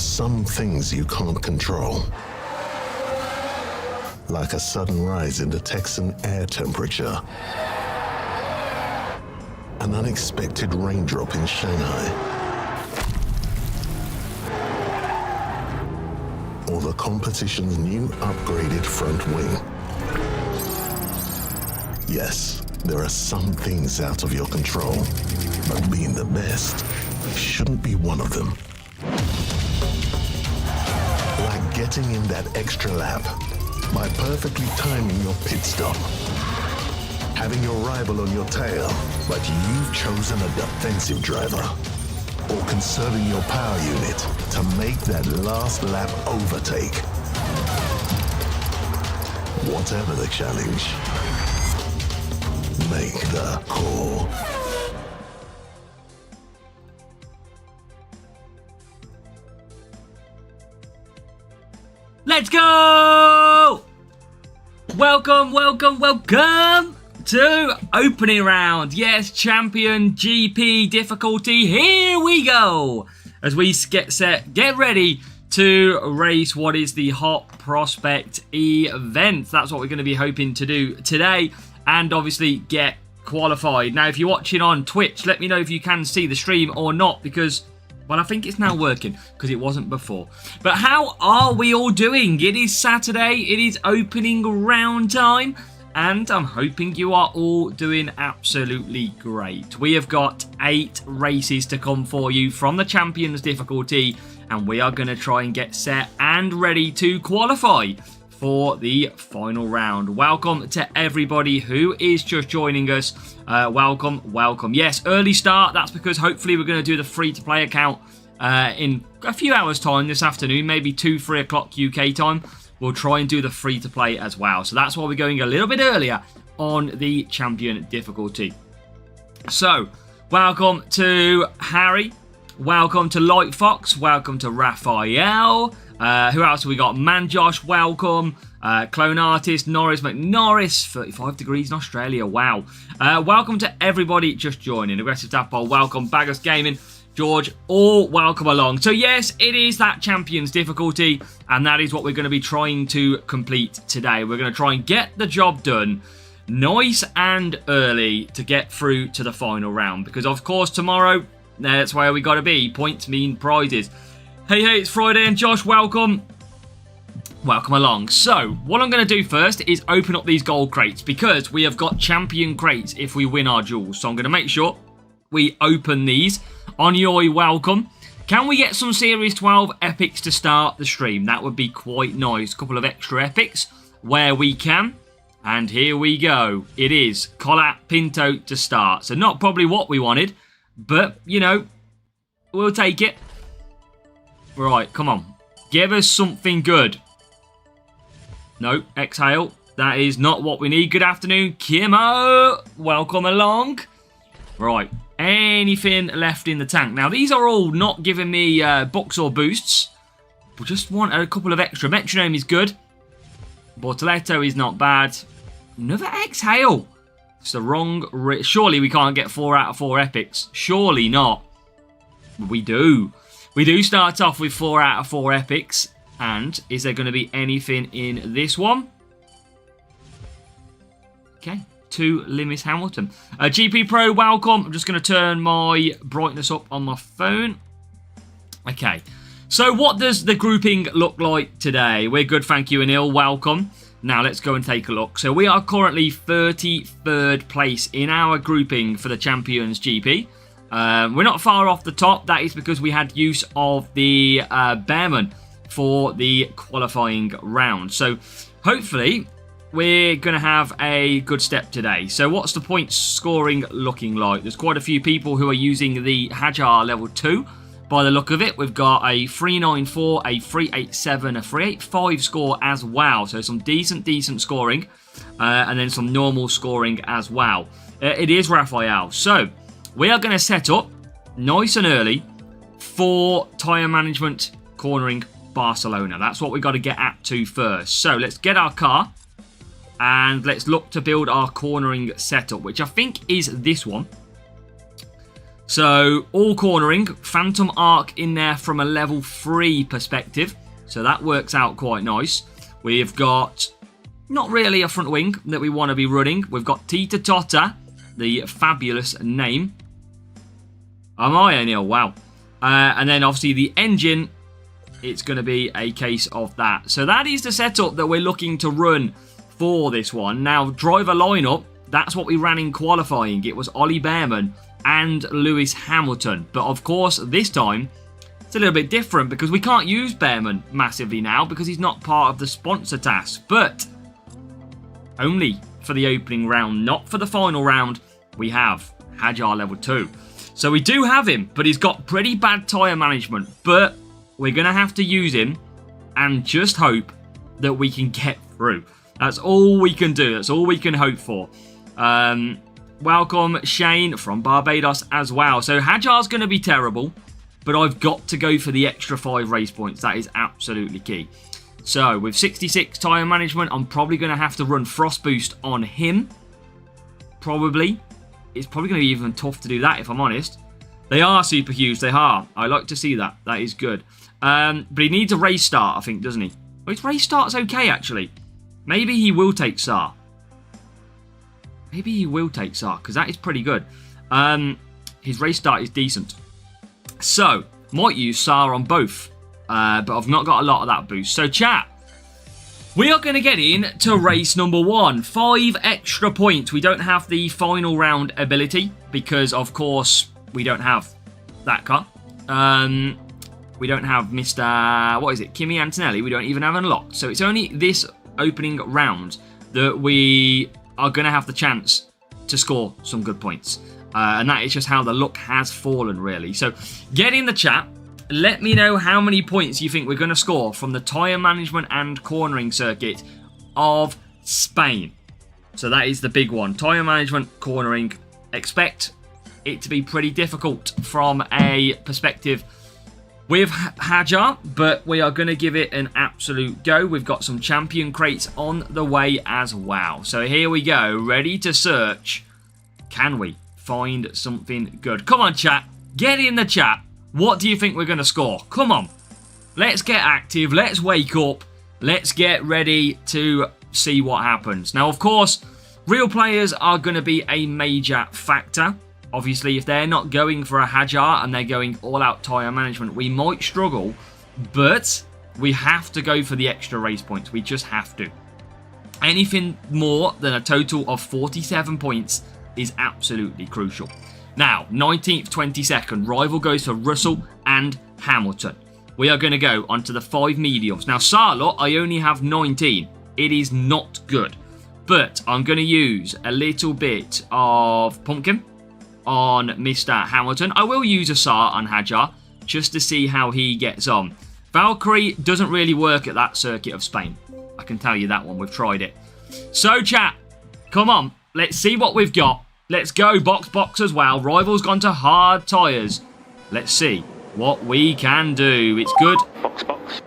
some things you can't control. Like a sudden rise in the Texan air temperature. An unexpected raindrop in Shanghai. Or the competition's new upgraded front wing. Yes, there are some things out of your control, but being the best shouldn't be one of them. Like getting in that extra lap by perfectly timing your pit stop. Having your rival on your tail, but you've chosen a defensive driver. Or conserving your power unit to make that last lap overtake. Whatever the challenge, make the call. Let's go! Welcome to opening round. Yes, Champion GP difficulty. Here we go. As we get set, get ready to race what is the Hot Prospect event. That's what we're going to be hoping to do today, and obviously get qualified. Now, if you're watching on Twitch, let me know if you can see the stream or not, because, well, I think it's now working, because it wasn't before. But how are we all doing? It is Saturday. It is opening round time. And I'm hoping you are all doing absolutely great. We have got 8 races to come for you from the Champions difficulty. And we are going to try and get set and ready to qualify for the final round. Welcome to everybody who is just joining us. Welcome. Yes, early start. That's because hopefully we're going to do the free-to-play account in a few hours' time this afternoon. Maybe 3 o'clock UK time. We'll try and do the free-to-play as well. So that's why we're going a little bit earlier on the Champion difficulty. So, welcome to Harry. Welcome to Light Fox. Welcome to Raphael. Who else have we got? Manjosh, welcome. Clone Artist, Norris McNorris, 35 degrees in Australia. Wow. Welcome to everybody just joining. Aggressive Tadpole, welcome. Baggers Gaming, George, all welcome along. So yes, it is that Champions difficulty, and that is what we're going to be trying to complete today. We're going to try and get the job done nice and early to get through to the final round, because of course tomorrow, that's where we got to be. Points mean prizes. Hey, it's Friday, and Josh, welcome along. So what I'm going to do first is open up these gold crates, because we have got champion crates if we win our duels. So I'm going to make sure we open these. On your welcome. Can we get some Series 12 epics to start the stream? That would be quite nice. A couple of extra epics where we can. And here we go. It is Collat Pinto to start. So not probably what we wanted, but, you know, we'll take it. Right, come on. Give us something good. No, exhale. That is not what we need. Good afternoon, Kimo. Welcome along. Right. Anything left in the tank? Now, these are all not giving me bucks or boosts. We just want a couple of extra. Metronome is good. Bortoletto is not bad. Another exhale. It's the wrong... Surely we can't get 4 out of 4 epics. Surely not. We do. We do start off with 4 out of 4 epics. And is there going to be anything in this one? Okay. To Lewis Hamilton. GP Pro, welcome. I'm just going to turn my brightness up on my phone. Okay. So what does the grouping look like today? We're good, thank you, Anil. Welcome. Now let's go and take a look. So we are currently 33rd place in our grouping for the Champions GP. We're not far off the top. That is because we had use of the Bearman for the qualifying round. So hopefully we're going to have a good step today. So what's the point scoring looking like? There's quite a few people who are using the Hajar level 2. By the look of it, we've got a 394, a 387, a 385 score as well. So some decent scoring. And then some normal scoring as well. It is Raphael. So we are going to set up nice and early for tyre management cornering Barcelona. That's what we've got to get at to first. So let's get our car. And let's look to build our cornering setup, which I think is this one. So, all cornering. Phantom Arc in there from a level 3 perspective. So, that works out quite nice. We've got not really a front wing that we want to be running. We've got Tita Tota, the fabulous name. Am I, O'Neill? Wow. And then, obviously, the engine, it's going to be a case of that. So, that is the setup that we're looking to run for this one. Now, driver lineup, that's what we ran in qualifying. It was Ollie Behrman and Lewis Hamilton. But of course, this time, it's a little bit different because we can't use Behrman massively now because he's not part of the sponsor task. But only for the opening round, not for the final round, we have Hajar level 2. So we do have him, but he's got pretty bad tyre management. But we're going to have to use him and just hope that we can get through. That's all we can do. That's all we can hope for. Welcome, Shane, from Barbados as well. So, Hajar's going to be terrible, but I've got to go for the extra 5 race points. That is absolutely key. So, with 66 tyre management, I'm probably going to have to run Frost Boost on him. Probably. It's probably going to be even tough to do that, if I'm honest. They are super huge. They are. I like to see that. That is good. But he needs a race start, I think, doesn't he? Well, his race start's okay, actually. Maybe he will take SAR. Maybe he will take SAR, because that is pretty good. His race start is decent. So, might use SAR on both. But I've not got a lot of that boost. So, chat, we are going to get in to race number 1. 5 extra points. We don't have the final round ability, because, of course, we don't have that car. We don't have Mr. What is it? Kimi Antonelli. We don't even have unlocked. So, it's only this opening round that we are going to have the chance to score some good points. And that is just how the luck has fallen, really. So, get in the chat. Let me know how many points you think we're going to score from the tyre management and cornering circuit of Spain. So, that is the big one. Tyre management, cornering. Expect it to be pretty difficult from a perspective with Hajar, but we are going to give it an absolute go. We've got some champion crates on the way as well. So here we go, ready to search. Can we find something good? Come on, chat. Get in the chat. What do you think we're going to score? Come on. Let's get active. Let's wake up. Let's get ready to see what happens. Now, of course, real players are going to be a major factor. Obviously, if they're not going for a Hajar and they're going all-out tyre management, we might struggle, but we have to go for the extra race points. We just have to. Anything more than a total of 47 points is absolutely crucial. Now, 19th, 22nd, rival goes for Russell and Hamilton. We are going to go onto the 5 mediums. Now, Sarlot, I only have 19. It is not good, but I'm going to use a little bit of Pumpkin on Mr. Hamilton. I will use a SAR on Hajar just to see how he gets on. Valkyrie doesn't really work at that circuit of Spain. I can tell you that one. We've tried it. So, chat, come on. Let's see what we've got. Let's go box as well. Rival's gone to hard tyres. Let's see what we can do. It's good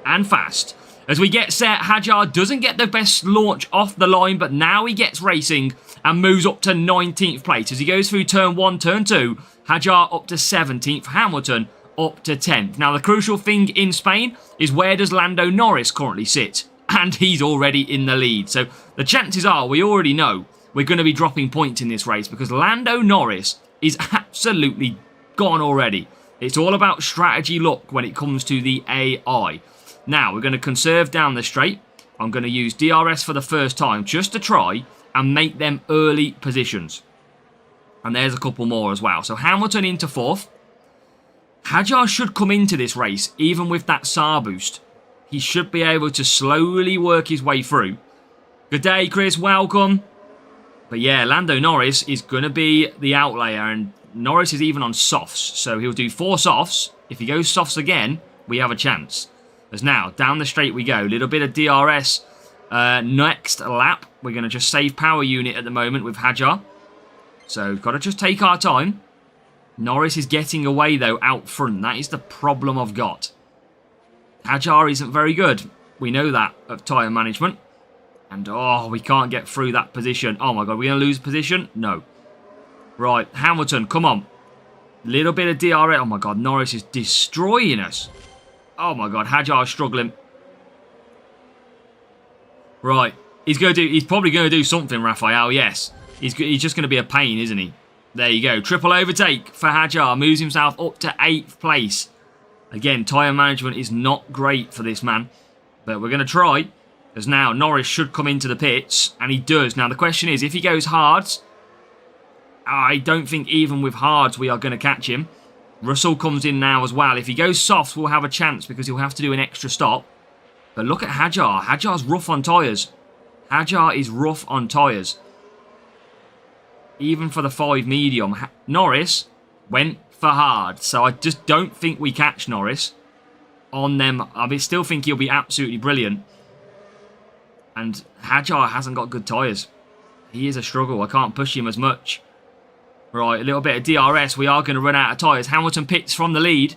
and fast. As we get set, Hajar doesn't get the best launch off the line, but now he gets racing and moves up to 19th place. As he goes through turn 1, turn 2, Hajar up to 17th, Hamilton up to 10th. Now, the crucial thing in Spain is where does Lando Norris currently sit? And he's already in the lead. So the chances are we already know we're going to be dropping points in this race because Lando Norris is absolutely gone already. It's all about strategy luck when it comes to the AI. Now, we're going to conserve down the straight. I'm going to use DRS for the first time just to try and make them early positions. And there's a couple more as well. So Hamilton into 4th. Hajar should come into this race, even with that SAR boost. He should be able to slowly work his way through. Good day, Chris. Welcome. But yeah, Lando Norris is going to be the outlier. And Norris is even on softs. So he'll do 4 softs. If he goes softs again, we have a chance. As now, down the straight we go. A little bit of DRS next lap. We're going to just save power unit at the moment with Hajar. So, got to just take our time. Norris is getting away, though, out front. That is the problem I've got. Hajar isn't very good. We know that of tyre management. And, oh, we can't get through that position. Oh, my God. We're going to lose position? No. Right. Hamilton, come on. Little bit of DRS. Oh my god, Norris is destroying us. Oh my god, Hajar is struggling. Right. He's probably going to do something, Raphael, yes. He's just going to be a pain, isn't he? There you go. Triple overtake for Hajar. Moves himself up to 8th place. Again, tyre management is not great for this man. But we're going to try. As now, Norris should come into the pits. And he does. Now, the question is, if he goes hards, I don't think even with hards we are going to catch him. Russell comes in now as well. If he goes soft, we'll have a chance because he'll have to do an extra stop. But look at Hajar. Hajar's rough on tyres. Hajar is rough on tyres. Even for the 5 medium. Norris went for hard. So I just don't think we catch Norris on them. I still think he'll be absolutely brilliant. And Hajar hasn't got good tyres. He is a struggle. I can't push him as much. Right, a little bit of DRS. We are going to run out of tyres. Hamilton pits from the lead.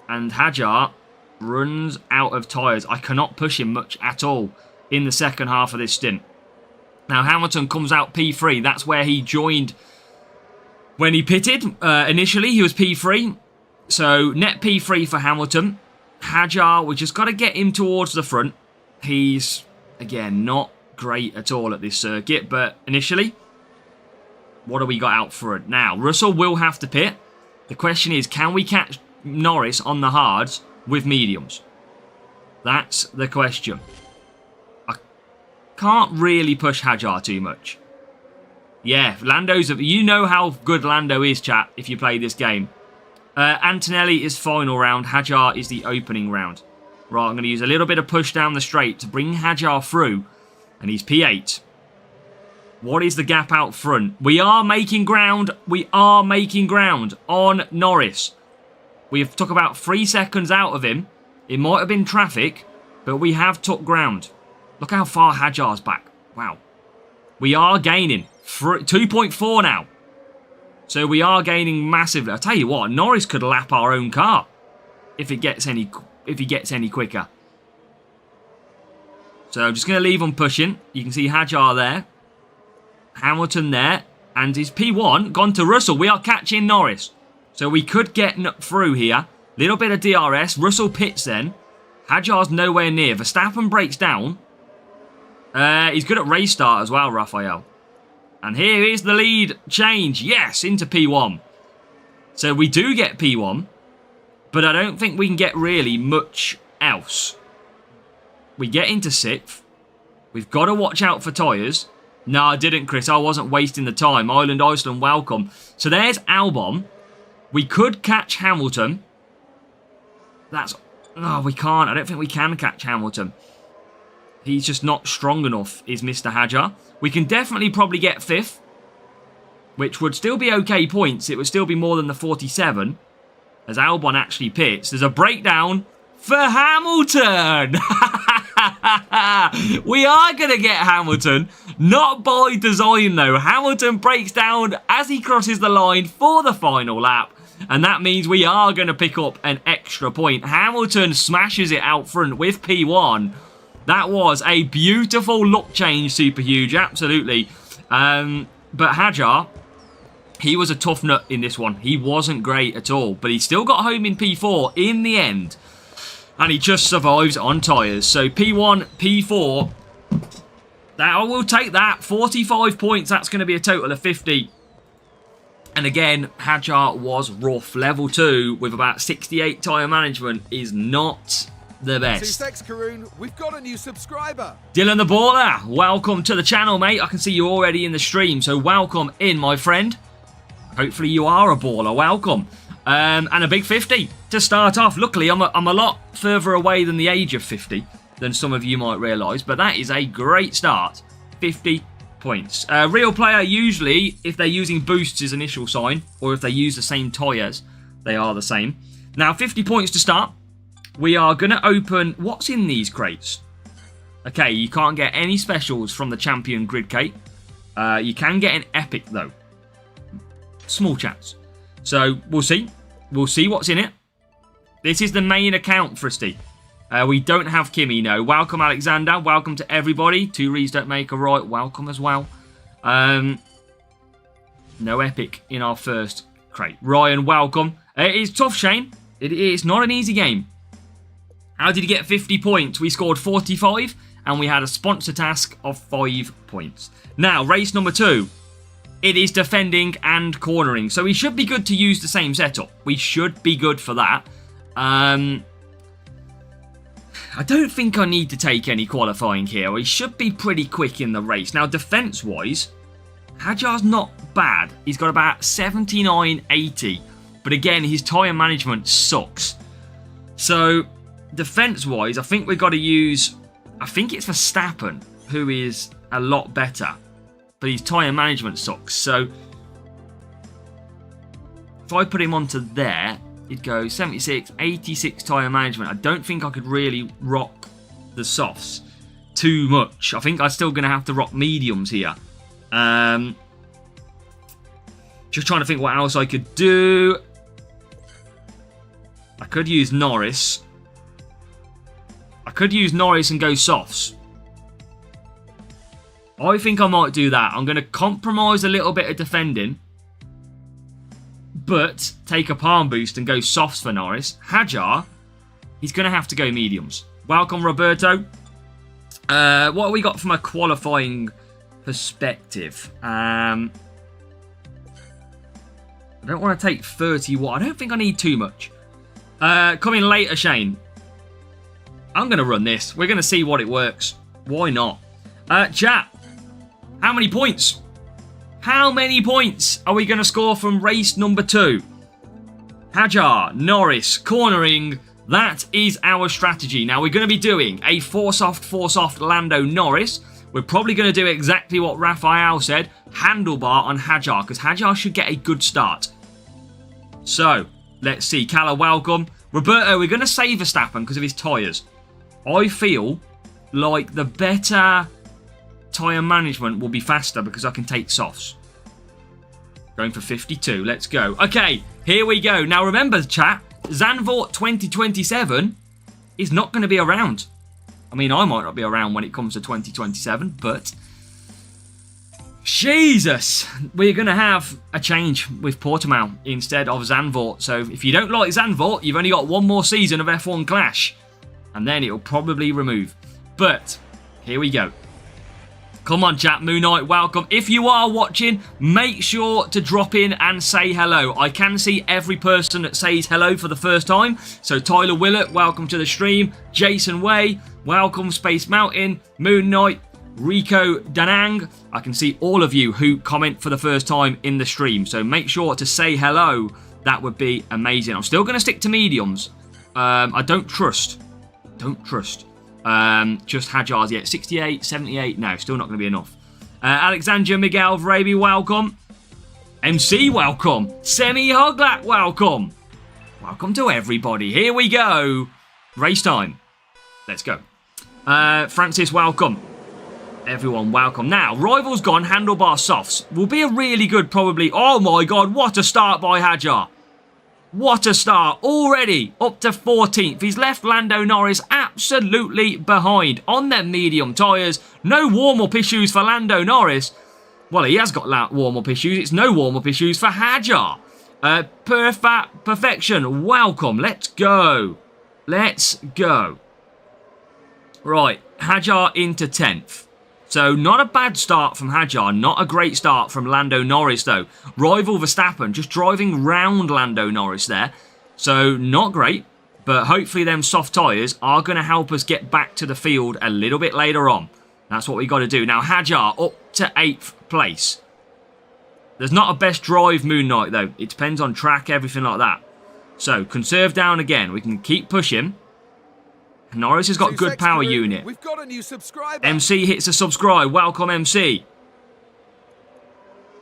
And Hajar runs out of tyres. I cannot push him much at all in the second half of this stint. Now, Hamilton comes out P3. That's where he joined when he pitted. Initially, he was P3. So, net P3 for Hamilton. Hajar, we just got to get him towards the front. He's, again, not great at all at this circuit. But initially, what do we got out front? Now, Russell will have to pit. The question is, can we catch Norris on the hards with mediums? That's the question. I can't really push Hajar too much. Yeah, Lando's... You know how good Lando is, chat, if you play this game. Antonelli is final round. Hajar is the opening round. Right, I'm going to use a little bit of push down the straight to bring Hajar through. And he's P8. What is the gap out front? We are making ground. We are making ground on Norris. We have took about 3 seconds out of him. It might have been traffic, but we have took ground. Look how far Hajar's back. Wow. We are gaining. 2.4 now. So we are gaining massively. I tell you what, Norris could lap our own car if he gets any quicker. So I'm just going to leave him pushing. You can see Hajar there. Hamilton there. And his P1 gone to Russell. We are catching Norris. So we could get through here. Little bit of DRS. Russell pits then. Hajar's nowhere near. Verstappen breaks down. He's good at race start as well, Raphael. And here is the lead change. Yes, into P1. So we do get P1. But I don't think we can get really much else. We get into 6th. We've got to watch out for tyres. No, I didn't, Chris. I wasn't wasting the time. Iceland, welcome. So there's Albon. We could catch Hamilton. Oh, we can't. I don't think we can catch Hamilton. He's just not strong enough, is Mr. Hajar. We can definitely probably get 5th, which would still be okay points. It would still be more than the 47, as Albon actually pits. There's a breakdown for Hamilton. We are going to get Hamilton. Not by design, though. Hamilton breaks down as he crosses the line for the final lap. And that means we are going to pick up an extra point. Hamilton smashes it out front with P1. That was a beautiful look change, Super Huge. Absolutely. But Hajar, he was a tough nut in this one. He wasn't great at all. But he still got home in P4 in the end. And he just survives on tyres. So P1, P4. I will take that. 45 points. That's going to be a total of 50. And again, Hajar was rough. Level 2 with about 68 tyre management is not the best. Thanks, Karoon. We've got a new subscriber. Dylan the Baller, welcome to the channel, mate. I can see you already in the stream, so welcome in, my friend. Hopefully you are a baller. Welcome. And a big 50 to start off. Luckily, I'm a lot further away than the age of 50 than some of you might realise, but that is a great start. 50 points. Real player, usually, if they're using boosts, is initial sign, or if they use the same tyres, they are the same. Now, 50 points to start. We are going to open... What's in these crates? Okay, you can't get any specials from the Champion Grid crate. You can get an Epic, though. Small chance. So, we'll see. We'll see what's in it. This is the main account, Fristy. We don't have Kimmy, no. Welcome, Alexander. Welcome to everybody. 2 reads don't make a right. Welcome as well. No epic in our first crate. Ryan, welcome. It is tough, Shane. It is not an easy game. How did you get 50 points? We scored 45 and we had a sponsor task of 5 points. Now, race number 2. It is defending and cornering. So we should be good to use the same setup. We should be good for that. I don't think I need to take any qualifying here. We should be pretty quick in the race. Now, defense-wise, Hajar's not bad. He's got about 79-80. But again, his tyre management sucks. So, defense-wise, I think we've got to use... I think it's Verstappen, who is a lot better. But his tyre management sucks. So, if I put him onto there, it'd go 76, 86 tyre management. I don't think I could really rock the softs too much. I think I'm still going to have to rock mediums here. Just trying to think what else I could do. I could use Norris. I could use Norris and go softs. I think I might do that. I'm going to compromise a little bit of defending, but take a palm boost and go softs for Norris. Hajar, he's going to have to go mediums. Welcome, Roberto. What have we got from a qualifying perspective? I don't want to take 31. I don't think I need too much. Coming later, Shane. I'm going to run this. We're going to see what it works. Why not? Chat. How many points? How many points are we going to score from race number 2? Hajar, Norris, cornering. That is our strategy. Now, we're going to be doing a force off Lando Norris. We're probably going to do exactly what Raphael said. Handlebar on Hajar, because Hajar should get a good start. So, let's see. Calla, welcome. Roberto, we're going to save Verstappen because of his tyres. I feel like the better tyre management will be faster because I can take softs. Going for 52. Let's go. Okay, here we go. Now remember, chat, Zandvoort 2027 is not going to be around. I mean, I might not be around when it comes to 2027, but... Jesus! We're going to have a change with Portimao instead of Zandvoort. So if you don't like Zandvoort, you've only got one more season of F1 Clash. And then it'll probably remove. But, here we go. Come on, chat. Moon Knight, welcome. If you are watching, make sure to drop in and say hello. I can see every person that says hello for the first time. So, Tyler Willett, welcome to the stream. Jason Way, welcome. Space Mountain, Moon Knight, Rico Danang. I can see all of you who comment for the first time in the stream. So, make sure to say hello. That would be amazing. I'm still going to stick to mediums. I don't trust. Just Hajar's yet. 68, 78. No, still not going to be enough. Alexandra Miguel Vraby, welcome. MC, welcome. Semi Hoglak, welcome. Welcome to everybody. Here we go. Race time. Let's go. Francis, welcome. Everyone, welcome. Now, Rivals gone, handlebar softs. Will be a really good, probably. Oh my god, what a start by Hajar. What a start. Already up to 14th. He's left Lando Norris absolutely behind on them medium tyres. No warm-up issues for Lando Norris. Well, he has got warm-up issues. It's no warm-up issues for Hajar. Perfection. Welcome. Let's go. Let's go. Right. Hajar into 10th. So, not a bad start from Hajar. Not a great start from Lando Norris, though. Rival Verstappen just driving round Lando Norris there. So, not great. But hopefully them soft tyres are going to help us get back to the field a little bit later on. That's what we got to do. Now, Hajar up to 8th place. There's not a best drive Moon Knight, though. It depends on track, everything like that. So, conserve down again. We can keep pushing. Norris has got good power unit. We've got a new subscriber. MC hits a subscribe. Welcome, MC.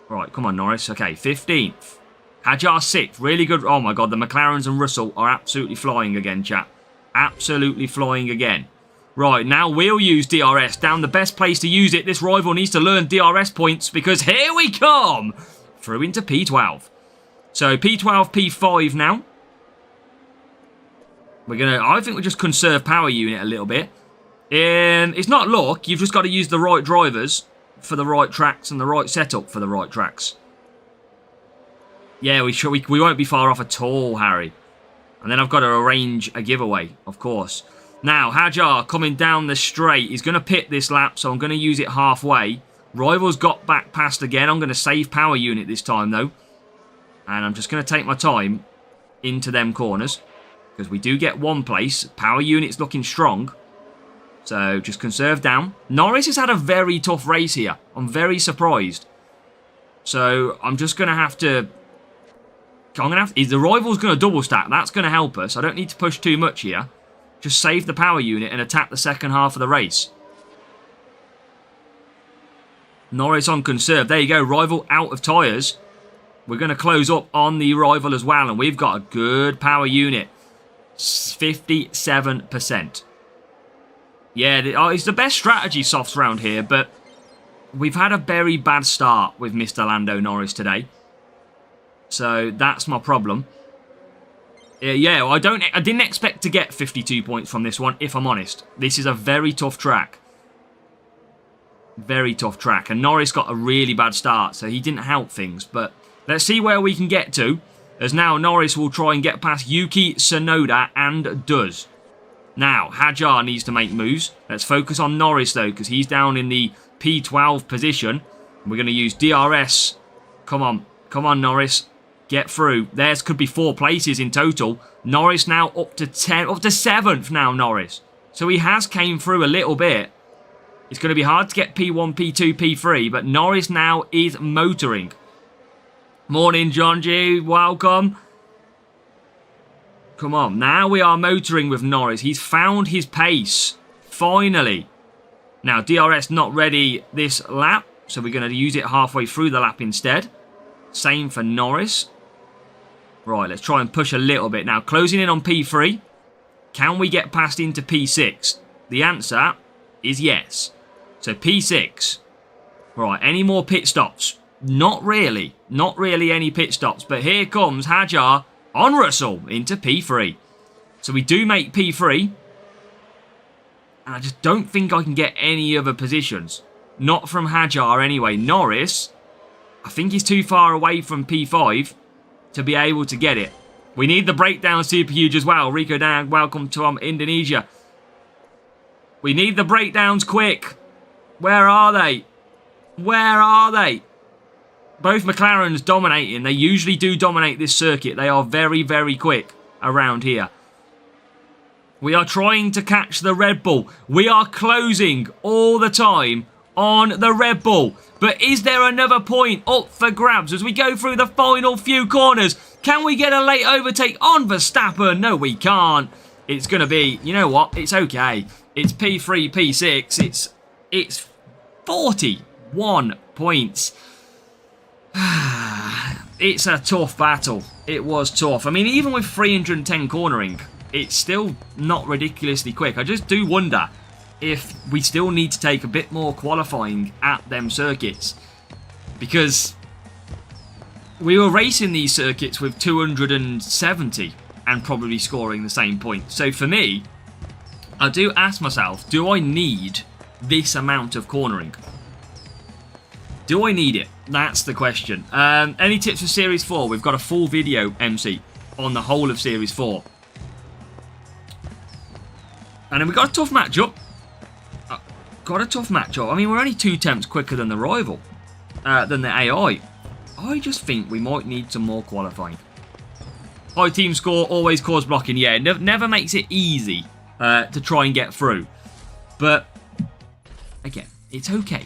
Right, come on, Norris. Okay, 15th. Hajar 6th. Really good. Oh, my God. The McLarens and Russell are absolutely flying again, chat. Absolutely flying again. Right, now we'll use DRS. Down the best place to use it. This rival needs to learn DRS points because here we come. Through into P12. So, P12, P5 now. I think we'll just conserve power unit a little bit. It's not luck. You've just got to use the right drivers for the right tracks and the right setup for the right tracks. Yeah, we won't be far off at all, Harry. And then I've got to arrange a giveaway, of course. Now, Hajar coming down the straight. He's going to pit this lap, so I'm going to use it halfway. Rivals got back past again. I'm going to save power unit this time, though. And I'm just going to take my time into them corners. Because we do get one place. Power unit's looking strong. So, just conserve down. Norris has had a very tough race here. I'm very surprised. So, I'm just going to have to... the rival's going to double stack. That's going to help us. I don't need to push too much here. Just save the power unit and attack the second half of the race. Norris on conserve. There you go. Rival out of tyres. We're going to close up on the rival as well. And we've got a good power unit. 57%. Yeah, it's the best strategy softs around here. But we've had a very bad start with Mr. Lando Norris today. So that's my problem. Yeah, I didn't expect to get 52 points from this one, if I'm honest. This is a very tough track. Very tough track. And Norris got a really bad start, so he didn't help things. But let's see where we can get to. As now Norris will try and get past Yuki Tsunoda, and does. Now, Hajar needs to make moves. Let's focus on Norris, though, because he's down in the P12 position. We're going to use DRS. Come on. Come on, Norris. Get through. There's could be 4 places in total. Norris now up to 7th now, Norris. So he has came through a little bit. It's going to be hard to get P1, P2, P3, but Norris now is motoring. Morning, John G. Welcome. Come on. Now we are motoring with Norris. He's found his pace. Finally. Now, DRS not ready this lap, so we're going to use it halfway through the lap instead. Same for Norris. Right, let's try and push a little bit. Now, closing in on P3. Can we get past into P6? The answer is yes. So, P6. Right, any more pit stops? Not really. Not really any pit stops. But here comes Hajar on Russell into P3. So, we do make P3. And I just don't think I can get any other positions. Not from Hajar anyway. Norris, I think he's too far away from P5 to be able to get it. We need the breakdown super huge as well. Rico Dag, welcome to Indonesia. We need the breakdowns quick. Where are they? Where are they? Both McLarens dominating. They usually do dominate this circuit. They are very, very quick around here. We are trying to catch the Red Bull. We are closing all the time on the Red Bull. But is there another point up for grabs as we go through the final few corners? Can we get a late overtake on Verstappen? No, we can't. It's going to be, you know what? It's okay. It's P3, P6. It's 41 points. It's a tough battle. It was tough. I mean, even with 310 cornering, it's still not ridiculously quick. I just do wonder if we still need to take a bit more qualifying at them circuits, because we were racing these circuits with 270 and probably scoring the same point. So for me, I do ask myself, do I need this amount of cornering? Do I need it? That's the question. Any tips for Series 4? We've got a full video, MC, on the whole of Series 4. And then we got a tough matchup. I mean, we're only 2 tenths quicker than the rival, than the AI. I just think we might need some more qualifying. High team score, always cause blocking. Yeah, never makes it easy to try and get through. But, again, it's okay.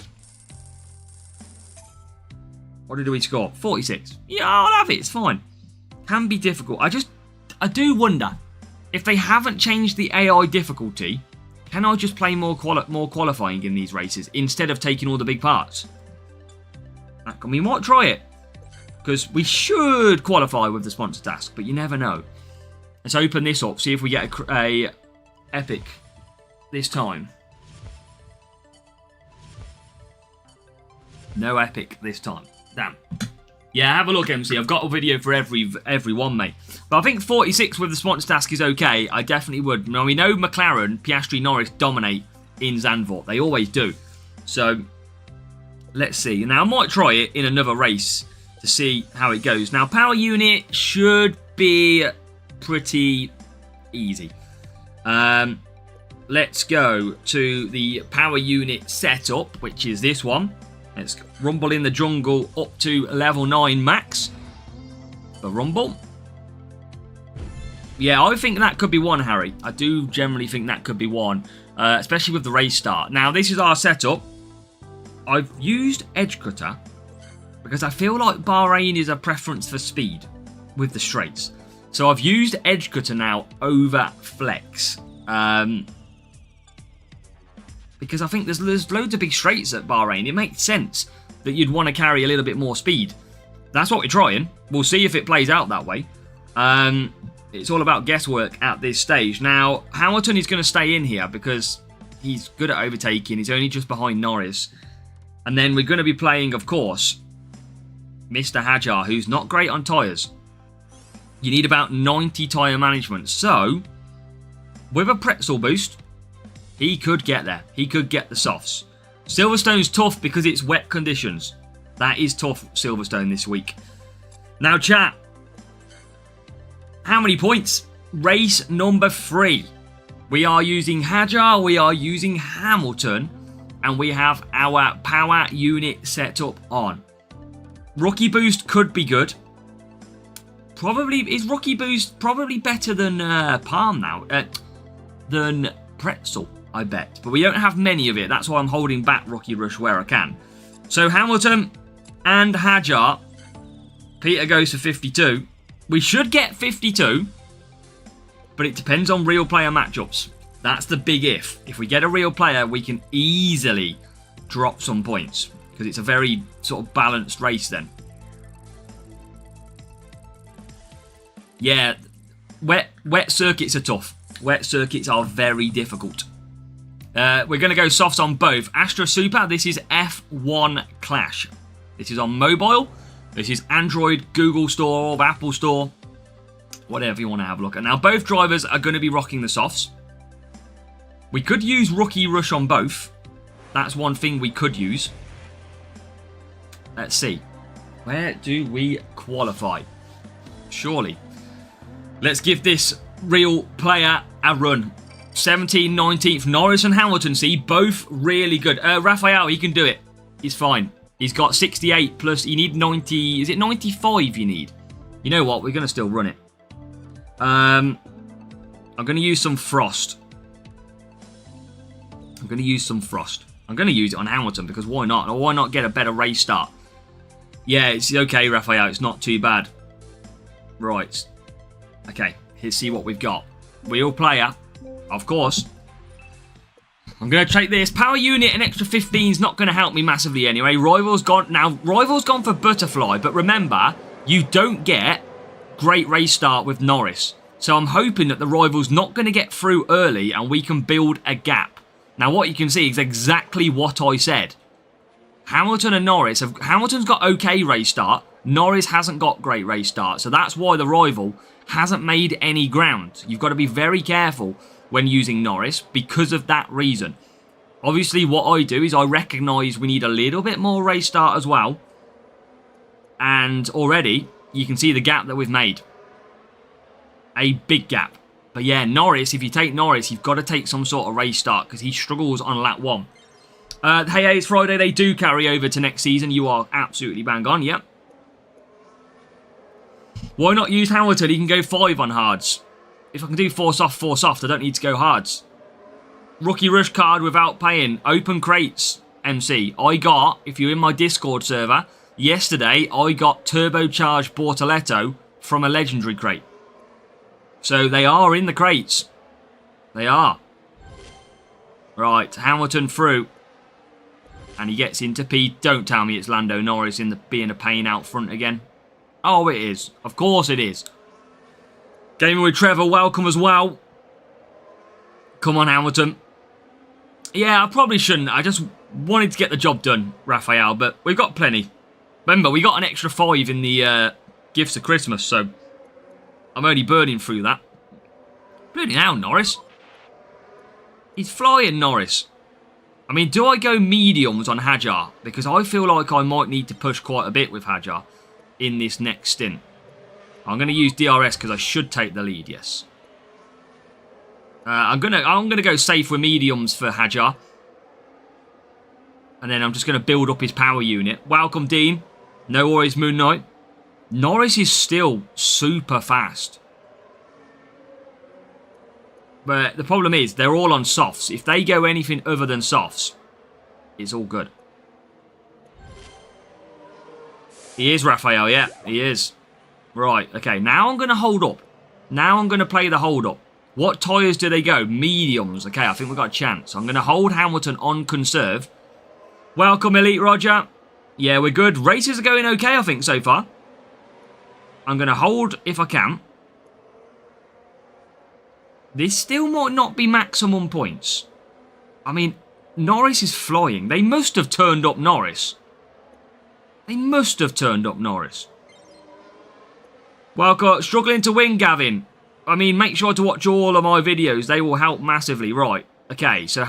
What did we score? 46. Yeah, I'll have it. It's fine. Can be difficult. I do wonder, if they haven't changed the AI difficulty, can I just play more qualifying in these races instead of taking all the big parts? We might try it, because we should qualify with the sponsor task, but you never know. Let's open this up, see if we get a epic this time. No epic this time. Damn. Yeah, have a look, MC. I've got a video for every one, mate. But I think 46 with the sponsor task is okay. I definitely would. Now, we know McLaren, Piastri, Norris dominate in Zandvoort. They always do. So, let's see. Now, I might try it in another race to see how it goes. Now, power unit should be pretty easy. Let's go to the power unit setup, which is this one. Let's rumble in the jungle up to level 9 max. The rumble. Yeah, I think that could be one, Harry. I do generally think that could be one, especially with the race start. Now, this is our setup. I've used Edge Cutter because I feel like Bahrain is a preference for speed with the straights. So I've used Edge Cutter now over Flex. Because I think there's loads of big straights at Bahrain. It makes sense that you'd want to carry a little bit more speed. That's what we're trying. We'll see if it plays out that way. It's all about guesswork at this stage. Now, Hamilton is going to stay in here because he's good at overtaking. He's only just behind Norris. And then we're going to be playing, of course, Mr. Hajar, who's not great on tyres. You need about 90 tyre management. So, with a pretzel boost, he could get there. He could get the softs. Silverstone's tough because it's wet conditions. That is tough, Silverstone, this week. Now, chat. How many points? Race number 3. We are using Hajar, we are using Hamilton, and we have our power unit set up on. Rookie boost could be good. Probably, is Rookie boost probably better than Palm now? Than Pretzel, I bet. But we don't have many of it. That's why I'm holding back Rookie Rush where I can. So Hamilton and Hajar. Peter goes for 52. We should get 52, but it depends on real player matchups. That's the big if. If we get a real player, we can easily drop some points because it's a very sort of balanced race then. Yeah, wet circuits are tough. Wet circuits are very difficult. We're going to go softs on both. Astra Super, this is F1 Clash. This is on mobile. This is Android, Google Store, or Apple Store. Whatever you want to have a look at. Now, both drivers are going to be rocking the softs. We could use Rookie Rush on both. That's one thing we could use. Let's see. Where do we qualify? Surely. Let's give this real player a run. 17th, 19th. Norris and Hamilton, see, both really good. Raphael, he can do it. He's fine. He's got 68 plus, you need 90, is it 95 you need? You know what, we're going to still run it. I'm going to use some Frost. I'm going to use it on Hamilton because why not? Or why not get a better race start? Yeah, it's okay, Raphael, it's not too bad. Right. Okay, let's see what we've got. Real player, of course. I'm going to take this. Power unit, an extra 15 is not going to help me massively anyway. Rival's gone. Now, Rival's gone for Butterfly, but remember, you don't get great race start with Norris. So I'm hoping that the Rival's not going to get through early and we can build a gap. Now, what you can see is exactly what I said. Hamilton and Norris, Hamilton's got okay race start. Norris hasn't got great race start. So that's why the Rival hasn't made any ground. You've got to be very careful when using Norris because of that reason. Obviously, what I do is I recognise we need a little bit more race start as well. And already, you can see the gap that we've made. A big gap. But yeah, Norris, if you take Norris, you've got to take some sort of race start because he struggles on lap 1. Hey, it's Friday. They do carry over to next season. You are absolutely bang on, yep. Why not use Hamilton? He can go 5 on hards. If I can do 4 soft, I don't need to go hards. Rookie Rush card without paying. Open crates, MC. I got, if you're in my Discord server, yesterday I got turbocharged Bortoletto from a legendary crate. So they are in the crates. They are. Right, Hamilton through. And he gets into P. Don't tell me it's Lando Norris being a pain out front again. Oh, it is. Of course it is. Gaming with Trevor, welcome as well. Come on, Hamilton. Yeah, I probably shouldn't. I just wanted to get the job done, Raphael, but we've got plenty. Remember, we got an extra 5 in the gifts of Christmas, so I'm only burning through that. Bloody hell, Norris. He's flying, Norris. I mean, do I go mediums on Hajar? Because I feel like I might need to push quite a bit with Hajar. in this next stint. I'm going to use DRS because I should take the lead, yes. I'm gonna go safe with mediums for Hajar. And then I'm just going to build up his power unit. Welcome, Dean. No worries, Moon Knight. Norris is still super fast. But the problem is, they're all on softs. If they go anything other than softs, it's all good. He is Raphael, yeah, he is. Right, okay, now I'm going to hold up. Now I'm going to play the hold up. What tyres do they go? Mediums. Okay, I think we've got a chance. I'm going to hold Hamilton on conserve. Welcome, Elite Roger. Yeah, we're good. Races are going okay, I think, so far. I'm going to hold if I can. This still might not be maximum points. I mean, Norris is flying. They must have turned up Norris. They must have turned up Norris. Well, struggling to win, Gavin. I mean, make sure to watch all of my videos. They will help massively. Right. Okay, so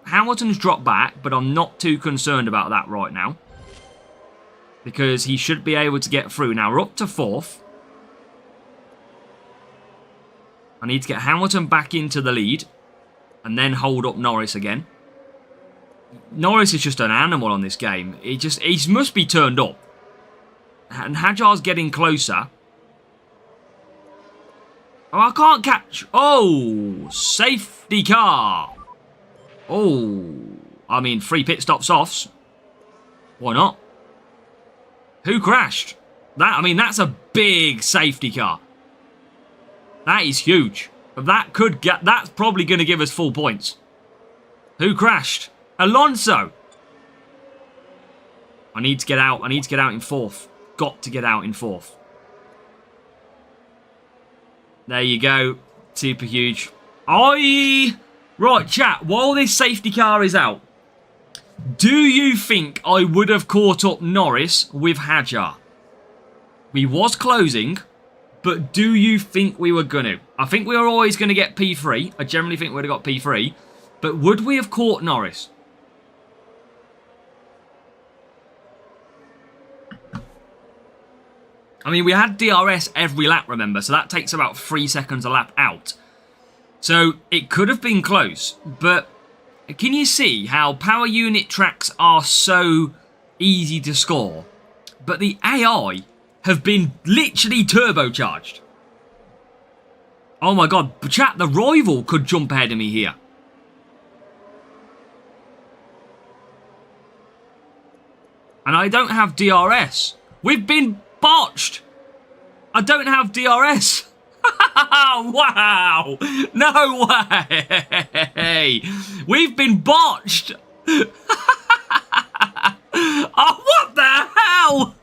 Hamilton's dropped back, but I'm not too concerned about that right now. Because he should be able to get through. Now, we're up to 4th. I need to get Hamilton back into the lead. And then hold up Norris again. Norris is just an animal on this game. He must be turned up. And Hajar's getting closer. Oh, I can't catch. Oh, safety car. Oh, I mean, 3 pit stop softs. Why not? Who crashed? That's a big safety car. That is huge. That's probably going to give us full points. Who crashed? Alonso. I need to get out. I need to get out in 4th. Got to get out in 4th. There you go. Super huge. Right, chat. While this safety car is out, do you think I would have caught up Norris with Hajar? We was closing, but do you think we were going to? I think we were always going to get P3. I generally think we would have got P3. But would we have caught Norris? I mean, we had DRS every lap, remember? So that takes about 3 seconds a lap out. So it could have been close. But can you see how power unit tracks are so easy to score? But the AI have been literally turbocharged. Oh my god, chat, the rival could jump ahead of me here. And I don't have DRS. We've been botched. I don't have DRS. Wow. No way. We've been botched. Oh, what the hell?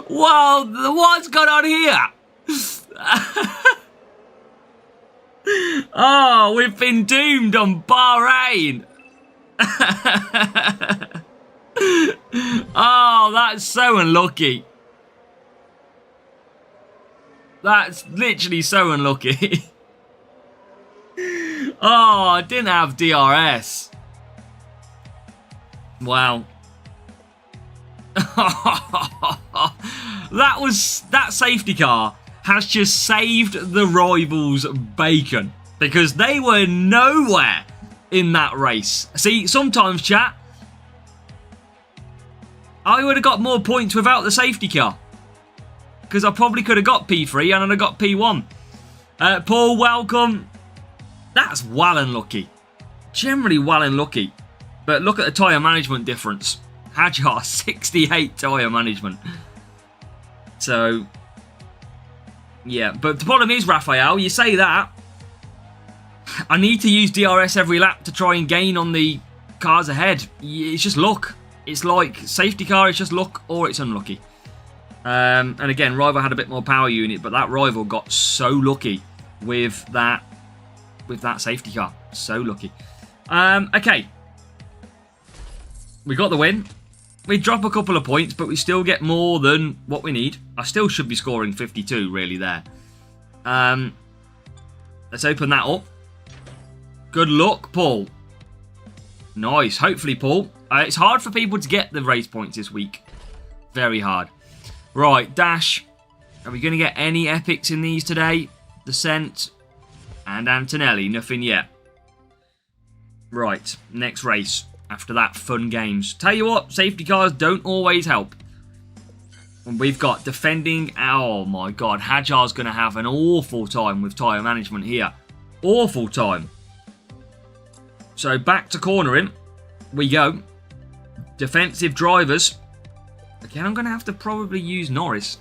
Whoa, what's going on here? Oh, we've been doomed on Bahrain. Oh, that's so unlucky. That's literally so unlucky. Oh, I didn't have DRS. Wow. That safety car has just saved the rivals' bacon because they were nowhere in that race. See, sometimes, chat, I would have got more points without the safety car because I probably could have got P3 and I'd have got P1. Paul, welcome. That's well unlucky. Generally well unlucky. But look at the tyre management difference. Hajar, 68 tyre management. So, yeah. But the problem is, Raphael, you say that. I need to use DRS every lap to try and gain on the cars ahead. It's just luck. It's like safety car, it's just luck or it's unlucky. And again, rival had a bit more power unit, but that rival got so lucky with that safety car. So lucky. Okay. We got the win. We drop a couple of points, but we still get more than what we need. I still should be scoring 52, really, there. Let's open that up. Good luck, Paul. Nice. Hopefully, Paul. It's hard for people to get the race points this week. Very hard. Right, Dash. Are we going to get any epics in these today? Descent and Antonelli. Nothing yet. Right, next race. After that, fun games. Tell you what, safety cars don't always help. And we've got defending. Oh my god, Hajar's going to have an awful time with tyre management here. Awful time. So back to cornering we go. Defensive drivers. Again, I'm going to have to probably use Norris.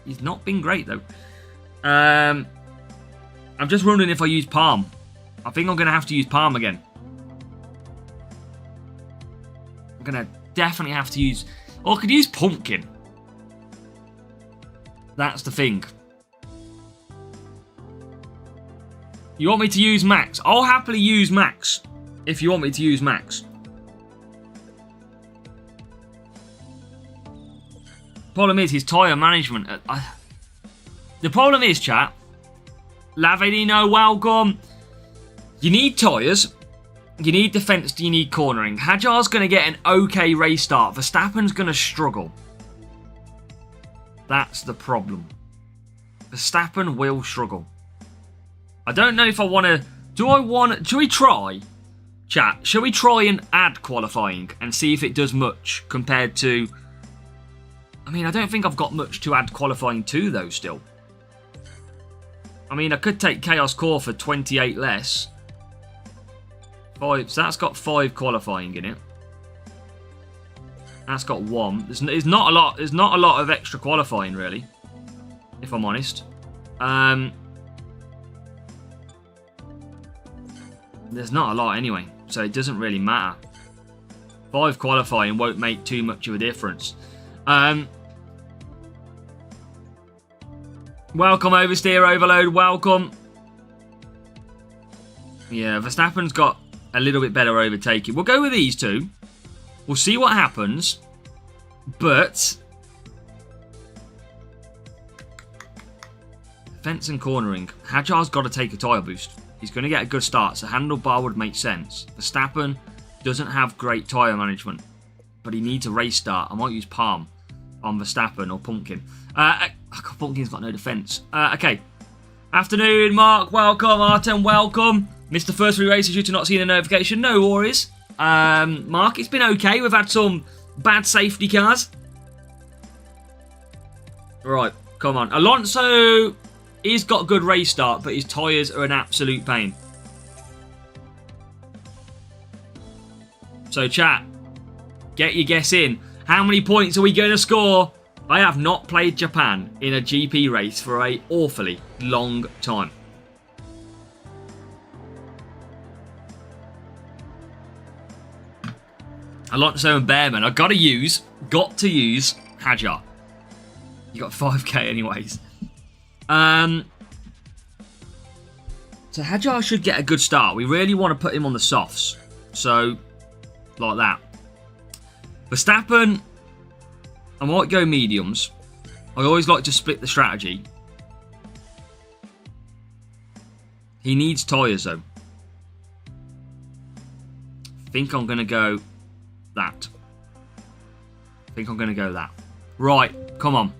He's not been great though. I'm just wondering if I use Palm. I think I'm going to have to use Palm again. I'm going to definitely have to use... Or I could use Pumpkin. That's the thing. You want me to use Max? I'll happily use Max. If you want me to use Max. Problem is his tyre management. The problem is, chat. Lavedino, welcome. You need tyres. You need defence. You need cornering. Hajar's going to get an okay race start. Verstappen's going to struggle. That's the problem. Verstappen will struggle. I don't know if I want to... Should we try? Chat, shall we try and add qualifying and see if it does much compared to... I mean, I don't think I've got much to add qualifying to, though, still. I mean, I could take Chaos Core for 28 less. 5, so that's got 5 qualifying in it. That's got 1. There's not a lot. There's not a lot of extra qualifying, really, if I'm honest. There's not a lot anyway, so it doesn't really matter. 5 qualifying won't make too much of a difference. Welcome, Oversteer Overload. Welcome. Yeah, Verstappen's got a little bit better overtaking. We'll go with these two. We'll see what happens. But fence and cornering. Hajar's got to take a tyre boost. He's going to get a good start, so handlebar would make sense. Verstappen doesn't have great tyre management, but he needs a race start. I might use Palm on Verstappen or Pumpkin. Pumpkin's got no defence. Okay. Afternoon, Mark. Welcome. Artem, welcome. Missed the first 3 races due to not seeing a notification. No worries. Mark, it's been okay. We've had some bad safety cars. Right, come on. Alonso, he's got a good race start, but his tyres are an absolute pain. So, chat, get your guess in. How many points are we going to score? I have not played Japan in a GP race for an awfully long time. Alonso and Bearman. I've got to use Hajar. You got 5k anyways. So Hajar should get a good start. We really want to put him on the softs. So, like that. Verstappen, I might go mediums. I always like to split the strategy. He needs tyres though. I think I'm going to go that. Right, come on.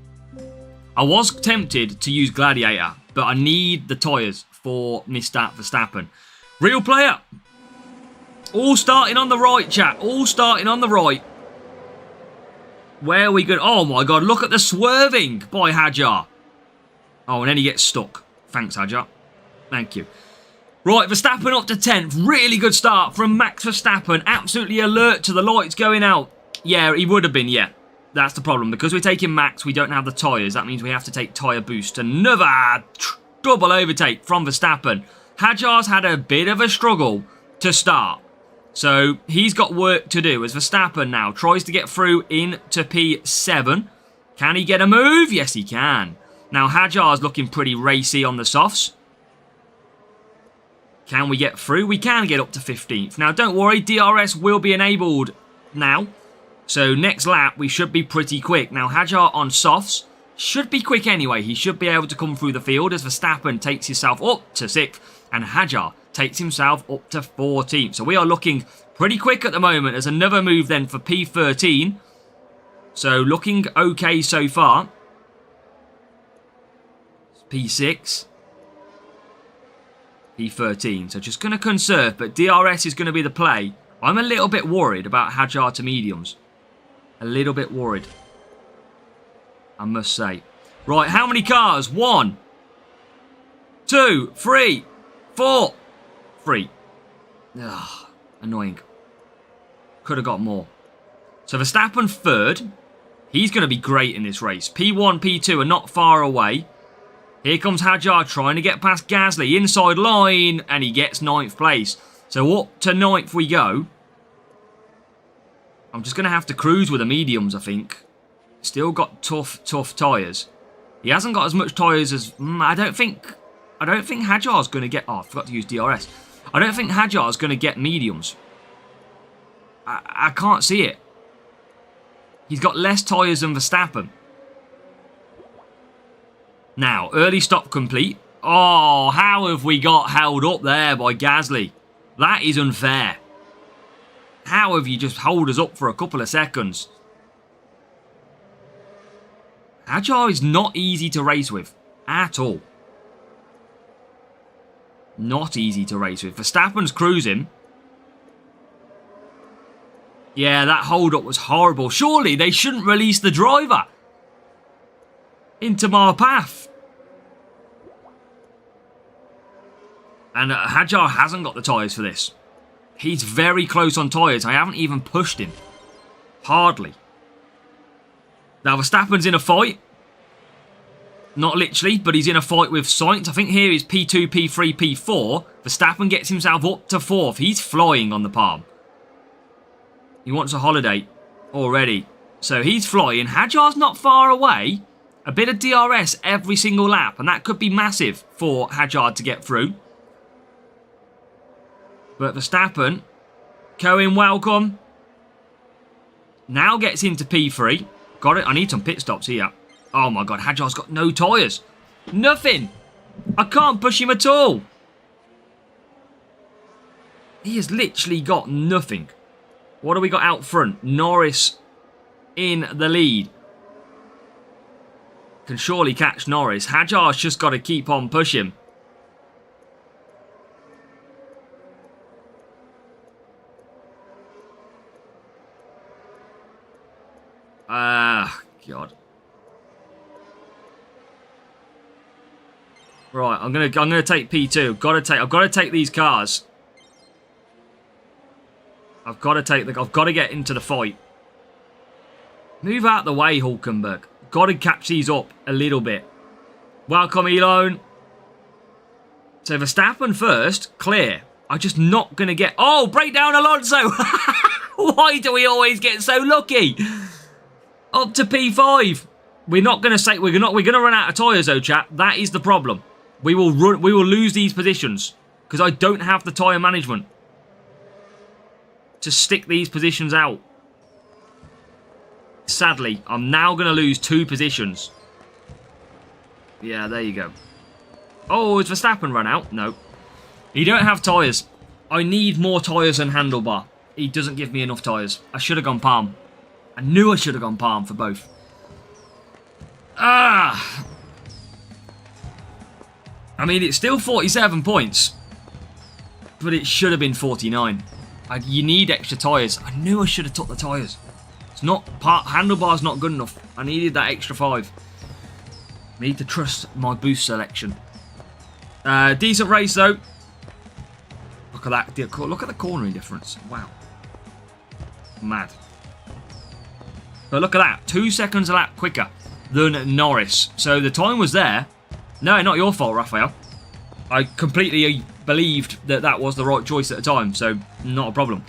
I was tempted to use Gladiator, but I need the tyres for Mr. Verstappen. Real player. All starting on the right, chat. All starting on the right. Where are we going? Oh my god, look at the swerving by Hajar. Oh, and then he gets stuck. Thanks, Hajar. Thank you. Right, Verstappen up to 10th. Really good start from Max Verstappen. Absolutely alert to the lights going out. Yeah, he would have been, yeah. That's the problem. Because we're taking Max, we don't have the tyres. That means we have to take tyre boost. Another double overtake from Verstappen. Hajar's had a bit of a struggle to start. So he's got work to do as Verstappen now tries to get through into P7. Can he get a move? Yes, he can. Now Hajar's looking pretty racy on the softs. Can we get through? We can get up to 15th. Now, don't worry. DRS will be enabled now. So, next lap, we should be pretty quick. Now, Hajar on softs should be quick anyway. He should be able to come through the field as Verstappen takes himself up to 6th. And Hajar takes himself up to 14th. So, we are looking pretty quick at the moment. There's another move then for P13. So, looking okay so far. P6. P13. So just going to conserve, but DRS is going to be the play. I'm a little bit worried about Hajar to mediums. A little bit worried, I must say. Right, how many cars? 1, 2, 3, 4. 3. Ugh, annoying. Could have got more. So Verstappen third. He's going to be great in this race. P1, P2 are not far away. Here comes Hajar trying to get past Gasly. Inside line, and he gets 9th place. So up to 9th we go. I'm just going to have to cruise with the mediums, I think. Still got tough tyres. He hasn't got as much tyres as... I don't think Hajar's going to get... Oh, I forgot to use DRS. I don't think Hajar's going to get mediums. I can't see it. He's got less tyres than Verstappen. Now, early stop complete. Oh, how have we got held up there by Gasly? That is unfair. How have you just held us up for a couple of seconds? Hajar is not easy to race with. At all. Not easy to race with. Verstappen's cruising. Yeah, that hold-up was horrible. Surely they shouldn't release the driver into my path. And Hajar hasn't got the tyres for this. He's very close on tyres. I haven't even pushed him. Hardly. Now Verstappen's in a fight. Not literally, but he's in a fight with Sainz. I think here is P2, P3, P4. Verstappen gets himself up to 4th. He's flying on the palm. He wants a holiday already. So he's flying. Hajar's not far away. A bit of DRS every single lap. And that could be massive for Hajar to get through. But Verstappen, Cohen, welcome. Now gets into P3. Got it. I need some pit stops here. Oh my God, Hajar's got no tyres. Nothing. I can't push him at all. He has literally got nothing. What do we got out front? Norris in the lead. Can surely catch Norris. Hajar's just got to keep on pushing. God. Right, I'm gonna take P2. I've got to take these cars. I've got to get into the fight. Move out the way, Hulkenberg. Got to catch these up a little bit. Welcome, Elon. So Verstappen first, clear. I'm just not gonna get. Oh, break down Alonso. Why do we always get so lucky? Up to P5. We're not gonna say we're gonna run out of tyres though, chat. That is the problem. We will lose these positions because I don't have the tyre management to stick these positions out. Sadly, I'm now going to lose 2 positions. Yeah, there you go. Oh, has Verstappen run out? No. You don't have tyres. I need more tyres than handlebar. He doesn't give me enough tyres. I should have gone palm. I knew I should have gone palm for both. Ah! I mean, it's still 47 points. But it should have been 49. You need extra tyres. I knew I should have took the tyres. It's not handlebar's not good enough. I needed that extra 5. I need to trust my boost selection. Decent race though. Look at that. Look at the cornering difference. Wow. Mad. But look at that. 2 seconds a lap quicker than Norris. So the time was there. No, not your fault, Raphael. I completely believed that that was the right choice at the time, so not a problem.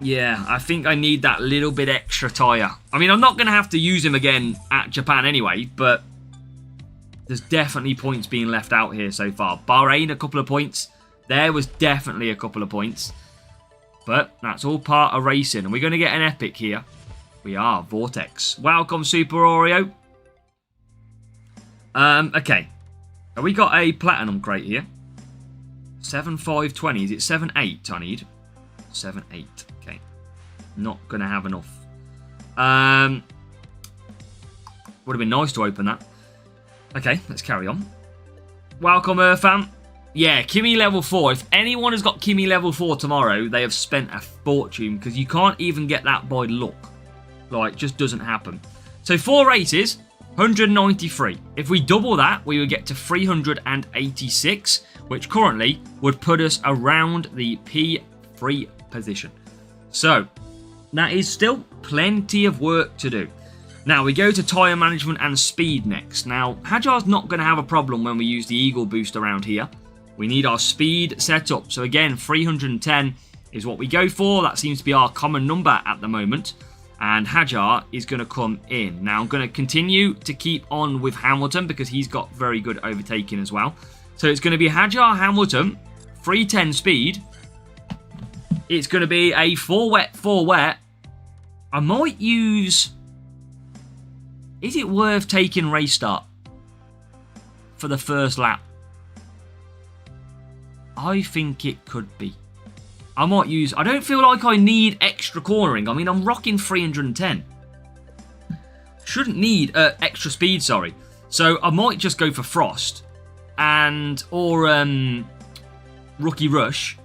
Yeah, I think I need that little bit extra tyre. I mean, I'm not going to have to use him again at Japan anyway, but there's definitely points being left out here so far. Bahrain, a couple of points. There was definitely a couple of points. But that's all part of racing. And we're going to get an epic here. We are. Vortex. Welcome, Super Oreo. Okay. Have we got a platinum crate here? 7,520. Is it 7,8 I need? 7,8. Okay. Not going to have enough. Would have been nice to open that. Okay, let's carry on. Welcome, Fam. Yeah, Kimi level 4. If anyone has got Kimi level 4 tomorrow, they have spent a fortune because you can't even get that by luck. Like, just doesn't happen. So 4 races, 193. If we double that, we would get to 386, which currently would put us around the P3 position. So, that is still plenty of work to do. Now, we go to tyre management and speed next. Now, Hajar's not going to have a problem when we use the Eagle boost around here. We need our speed set up. So again, 310 is what we go for. That seems to be our common number at the moment. And Hajar is going to come in. Now, I'm going to continue to keep on with Hamilton because he's got very good overtaking as well. So it's going to be Hajar, Hamilton, 310 speed. It's going to be a 4 wet, 4 wet. I might use... Is it worth taking race start for the first lap? I think it could be. I might use... I don't feel like I need extra cornering. I mean, I'm rocking 310. Shouldn't need extra speed, sorry. So I might just go for Frost or Rookie Rush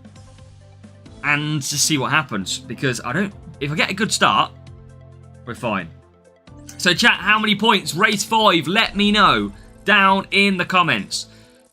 and just see what happens. Because I don't... If I get a good start, we're fine. So chat, how many points? Race 5, let me know down in the comments.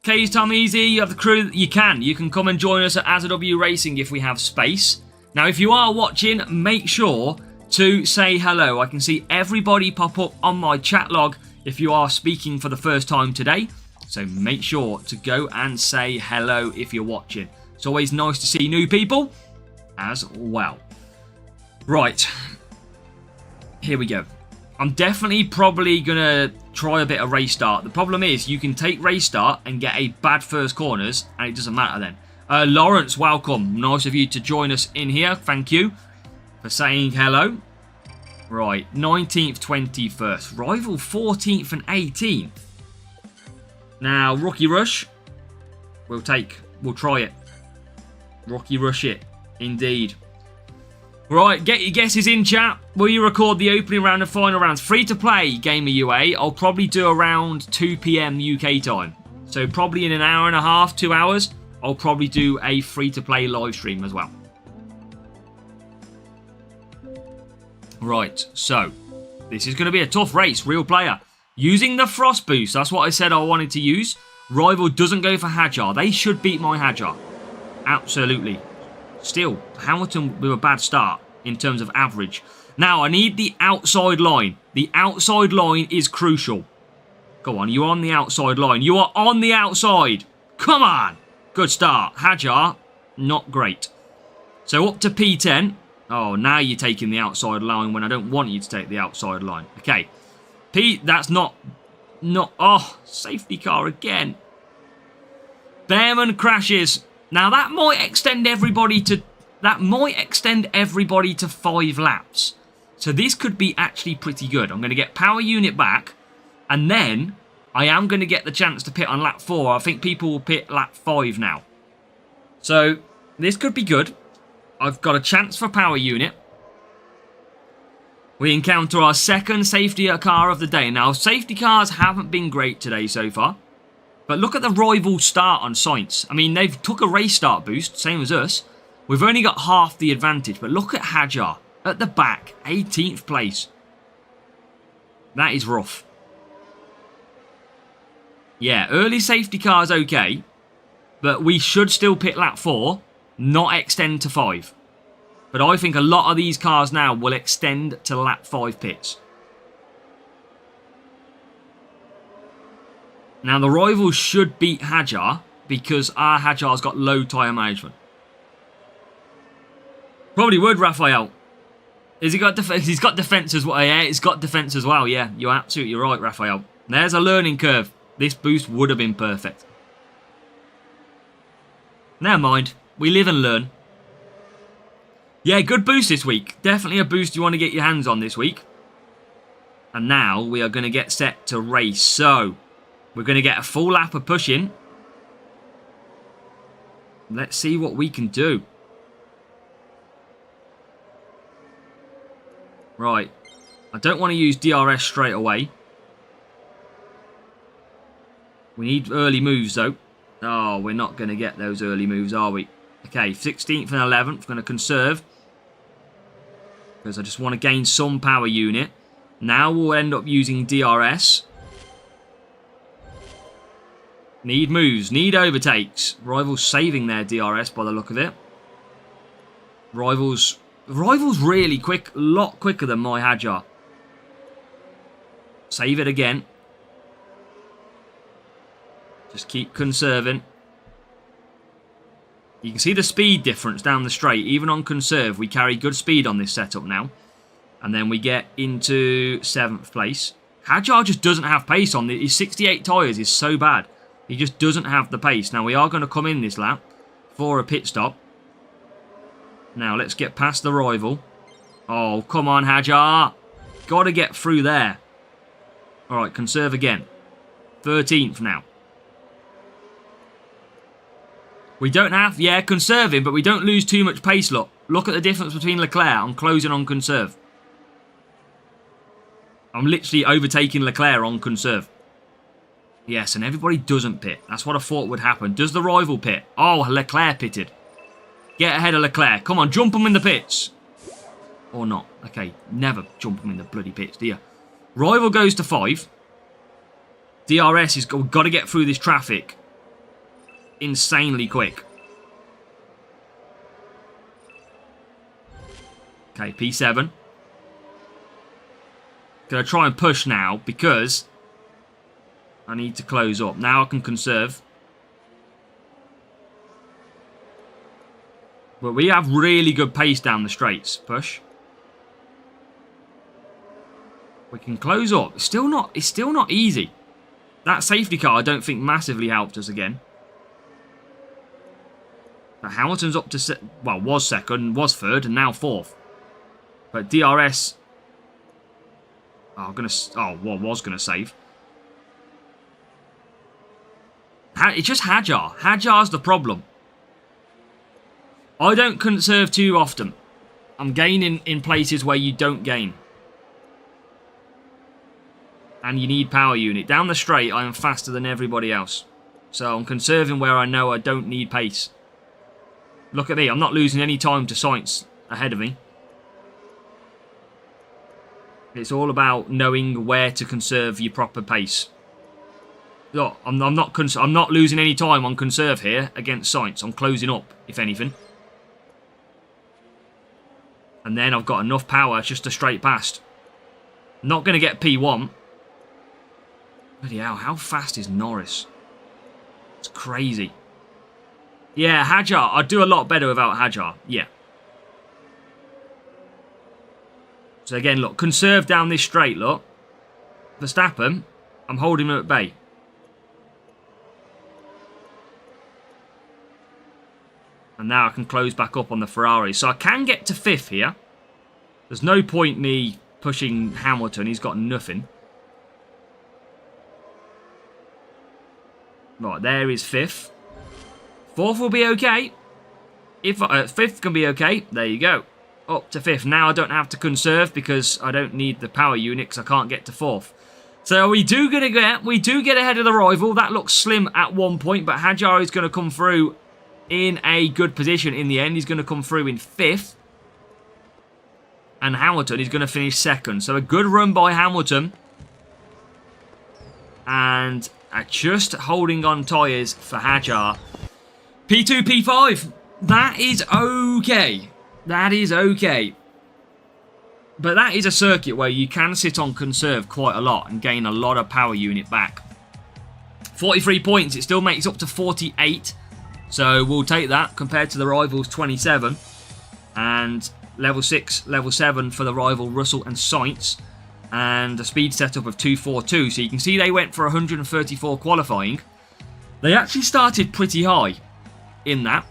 K's Tom Easy, you have the crew. You can come and join us at AZW Racing if we have space. Now, if you are watching, make sure to say hello. I can see everybody pop up on my chat log if you are speaking for the first time today. So make sure to go and say hello if you're watching. It's always nice to see new people as well. Right. Here we go. I'm definitely probably going to try a bit of race start. The problem is you can take race start and get a bad first corners and it doesn't matter then. Lawrence, welcome. Nice of you to join us in here. Thank you for saying hello. Right, 19th, 21st. Rival 14th and 18th. Now, Rookie Rush. We'll try it. Rookie Rush it. Indeed. Right, get your guesses in, chat. Will you record the opening round and final rounds? Free to play, Gamer UA. I'll probably do around 2 PM UK time. So probably in an hour and a half, 2 hours, I'll probably do a free to play live stream as well. Right, so this is going to be a tough race, real player. Using the Frost boost, that's what I said I wanted to use. Rival doesn't go for Hajar. They should beat my Hajar. Absolutely. Still, Hamilton with a bad start in terms of average. Now, I need the outside line. The outside line is crucial. Go on, you're on the outside line. You are on the outside. Come on. Good start. Hajar, not great. So up to P10. Oh, now you're taking the outside line when I don't want you to take the outside line. Okay. That's not... Oh, safety car again. Behrman crashes. Now that might extend everybody to 5 laps. So this could be actually pretty good. I'm going to get power unit back, and then I am going to get the chance to pit on lap 4. I think people will pit lap 5 now. So this could be good. I've got a chance for power unit. We encounter our second safety car of the day. Now, safety cars haven't been great today so far. But look at the rival start on Sainz. I mean, they've took a race start boost, same as us. We've only got half the advantage. But look at Hajar at the back, 18th place. That is rough. Yeah, early safety car is okay. But we should still pit lap 4, not extend to 5. But I think a lot of these cars now will extend to lap 5 pits. Now, the rivals should beat Hajar because our Hajar's got low tyre management. Probably would, Raphael. Has he got defense? He's got defense as well. Yeah, he's got defense as well. Yeah, you're absolutely right, Raphael. There's a learning curve. This boost would have been perfect. Never mind. We live and learn. Yeah, good boost this week. Definitely a boost you want to get your hands on this week. And now we are going to get set to race. So, we're going to get a full lap of pushing. Let's see what we can do. Right. I don't want to use DRS straight away. We need early moves, though. Oh, we're not going to get those early moves, are we? Okay, 16th and 11th. Going to conserve. Because I just want to gain some power unit. Now we'll end up using DRS. Need moves. Need overtakes. Rivals saving their DRS by the look of it. Rivals really quick. A lot quicker than my Hajar. Save it again. Just keep conserving. You can see the speed difference down the straight. Even on conserve, we carry good speed on this setup now. And then we get into 7th place. Hajar just doesn't have pace on this. His 68 tyres is so bad. He just doesn't have the pace. Now, we are going to come in this lap for a pit stop. Now, let's get past the rival. Oh, come on, Hajar. Got to get through there. All right, conserve again. 13th now. We don't have... Yeah, conserving, but we don't lose too much pace, look. Look at the difference between Leclerc. I'm closing on conserve. I'm literally overtaking Leclerc on conserve. Yes, and everybody doesn't pit. That's what I thought would happen. Does the rival pit? Oh, Leclerc pitted. Get ahead of Leclerc. Come on, jump him in the pits. Or not. Okay, never jump him in the bloody pits, do you? Rival goes to 5. DRS has got to get through this traffic insanely quick. Okay, P7. Gonna try and push now because I need to close up. Now I can conserve. But we have really good pace down the straights. Push. We can close up. It's still not easy. That safety car I don't think massively helped us again. But Hamilton's up to was second, was third, and now 4th. But DRS. Was gonna save. It's just Hajar. Hajar's the problem. I don't conserve too often. I'm gaining in places where you don't gain. And you need power unit. Down the straight, I am faster than everybody else. So I'm conserving where I know I don't need pace. Look at me. I'm not losing any time to Sainz ahead of me. It's all about knowing where to conserve your proper pace. Look, I'm not losing any time on conserve here against Sainz. I'm closing up, if anything. And then I've got enough power just to straight past. Not going to get P1. Bloody hell, how fast is Norris? It's crazy. Yeah, Hajar. I'd do a lot better without Hajar. Yeah. So again, look, conserve down this straight, look. Verstappen, I'm holding him at bay. And now I can close back up on the Ferrari. So I can get to 5th here. There's no point me pushing Hamilton. He's got nothing. Right, there is 5th. 4th will be okay. If 5th can be okay, there you go. Up to 5th. Now I don't have to conserve because I don't need the power unit because I can't get to 4th. So we do get ahead of the rival. That looks slim at one point, but Hajar is going to come through in a good position in the end. He's going to come through in 5th. And Hamilton is going to finish 2nd. So a good run by Hamilton. And just holding on tyres for Hajar. P2, P5. That is okay. That is okay. But that is a circuit where you can sit on conserve quite a lot and gain a lot of power unit back. 43 points. It still makes up to 48. So we'll take that compared to the rivals 27. And level 6, level 7 for the rival Russell and Sainz. And a speed setup of 242. So you can see they went for 134 qualifying. They actually started pretty high in that,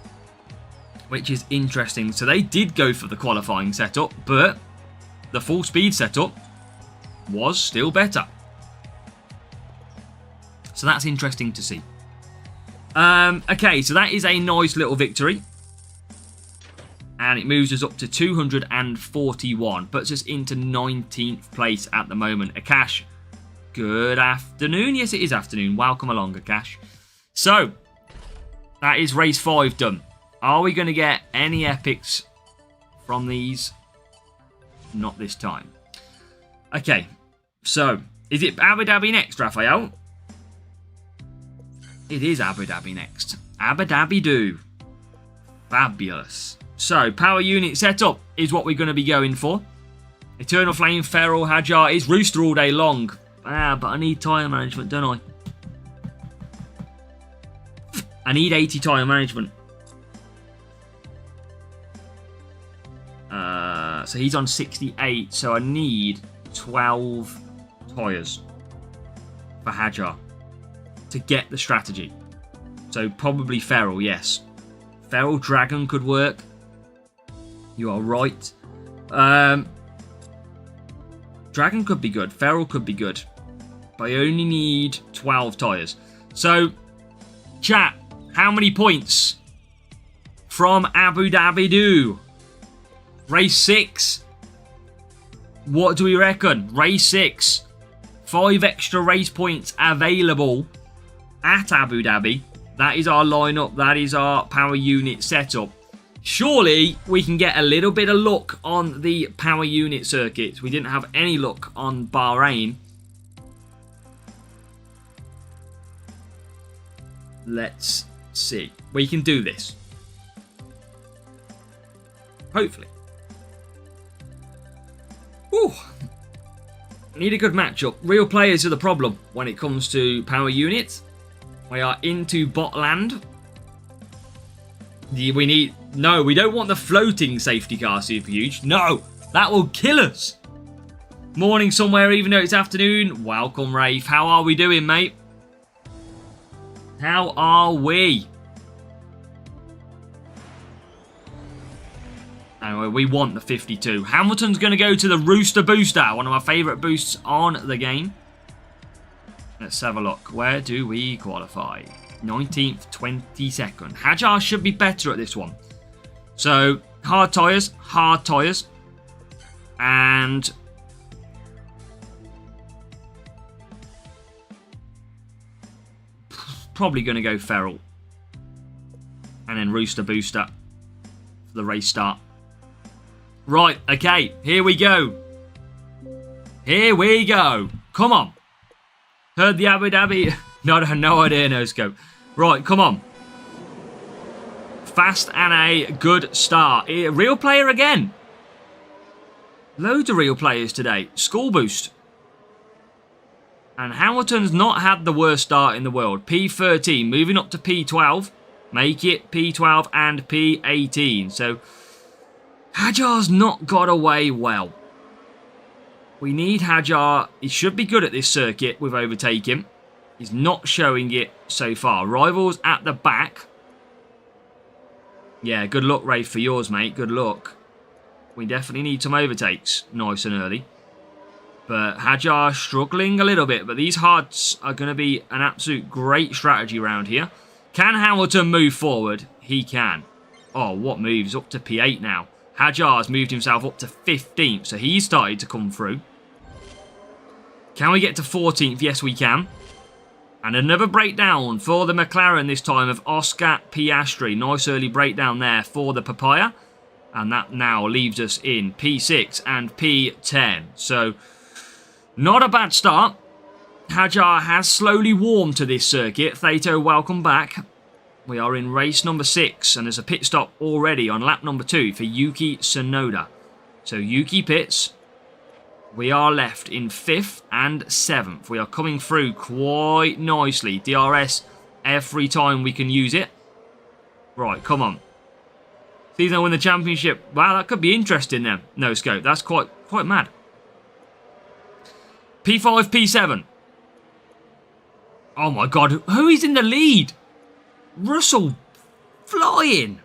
which is interesting. So they did go for the qualifying setup, but the full speed setup was still better. So that's interesting to see. Okay, so that is a nice little victory. And it moves us up to 241. Puts us into 19th place at the moment. Akash Good afternoon. Yes, it is afternoon. Welcome along, Akash. So, that is race 5 done. Are we going to get any epics from these? Not this time. Okay, so, is it Abu Dhabi next, Raphael? It is Abu Dhabi next. Abu Dhabi do. Fabulous. So, power unit setup is what we're going to be going for. Eternal Flame, Feral, Hajar is Rooster all day long. But I need tyre management, don't I? I need 80 tyre management. So he's on 68, so I need 12 tyres for Hajar to get the strategy. So probably Feral, yes. Feral Dragon could work. You are right. Dragon could be good. Feral could be good. But I only need 12 tyres. So, chat, how many points from Abu Dhabi do? Race 6. What do we reckon? Race 6. 5 extra race points available at Abu Dhabi. That is our lineup. That is our power unit setup. Surely we can get a little bit of luck on the power unit circuits. We didn't have any luck on Bahrain. Let's see. We can do this. Hopefully. Whew. Need a good matchup. Real players are the problem when it comes to power units. We are into bot land. No, we don't want the floating safety car super huge. No, that will kill us. Morning somewhere, even though it's afternoon. Welcome, Rafe. How are we doing, mate? How are we? Anyway, we want the 52. Hamilton's going to go to the Rooster Booster, one of my favourite boosts on the game. Let's have a look. Where do we qualify? 19th, 22nd. Hajar should be better at this one. So, hard tyres. And probably going to go Feral. And then Rooster Booster for the race start. Right, okay, here we go. Here we go. Come on. Heard the Abu Dhabi. No idea, no scope. Right, come on. Fast and a good start. Real player again. Loads of real players today. School boost. And Hamilton's not had the worst start in the world. P13, moving up to P12. Make it P12 and P18. So, Hajar's not got away well. We need Hajar. He should be good at this circuit with overtaking. He's not showing it so far. Rivals at the back. Yeah, good luck, Rafe, for yours, mate. Good luck. We definitely need some overtakes nice and early. But Hajar struggling a little bit. But these hards are going to be an absolute great strategy around here. Can Hamilton move forward? He can. Oh, what moves? Up to P8 now. Hajar's moved himself up to 15th. So he's started to come through. Can we get to 14th? Yes, we can. And another breakdown for the McLaren this time of Oscar Piastri. Nice early breakdown there for the Papaya. And that now leaves us in P6 and P10. So, not a bad start. Hajar has slowly warmed to this circuit. Thato, welcome back. We are in race number 6. And there's a pit stop already on lap number 2 for Yuki Tsunoda. So, Yuki pits. We are left in 5th and 7th. We are coming through quite nicely. DRS every time we can use it. Right, come on. Seems I win the championship. Wow, that could be interesting then. No scope. That's quite mad. P5, P7. Oh my god. Who is in the lead? Russell flying.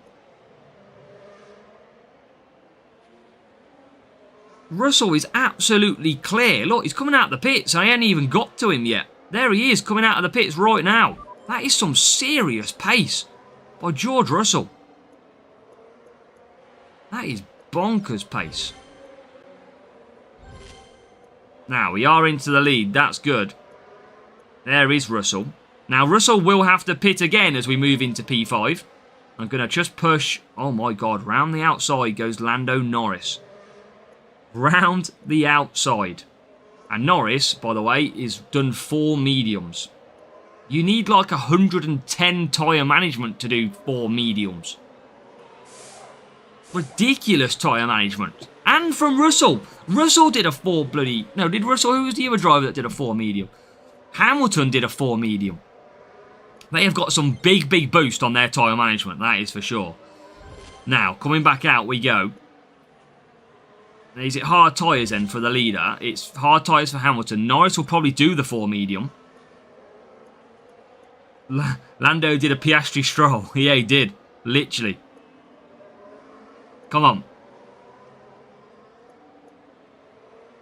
Russell is absolutely clear. Look, he's coming out of the pits. I ain't even got to him yet. There he is, coming out of the pits right now. That is some serious pace by George Russell. That is bonkers pace. Now, we are into the lead. That's good. There is Russell. Now, Russell will have to pit again as we move into P5. I'm going to just push... Oh, my God. Round the outside goes Lando Norris. Round the outside. And Norris, by the way, is done 4 mediums. You need like 110 tyre management to do 4 mediums. Ridiculous tyre management. And from Russell. Russell did a 4 bloody... No, did Russell? Who was the other driver that did a 4 medium? Hamilton did a 4 medium. They have got some big boost on their tyre management. That is for sure. Now, coming back out we go. Is it hard tyres then for the leader? It's hard tyres for Hamilton. Norris will probably do the 4 medium. Lando did a Piastri Stroll. Yeah, he did. Literally. Come on.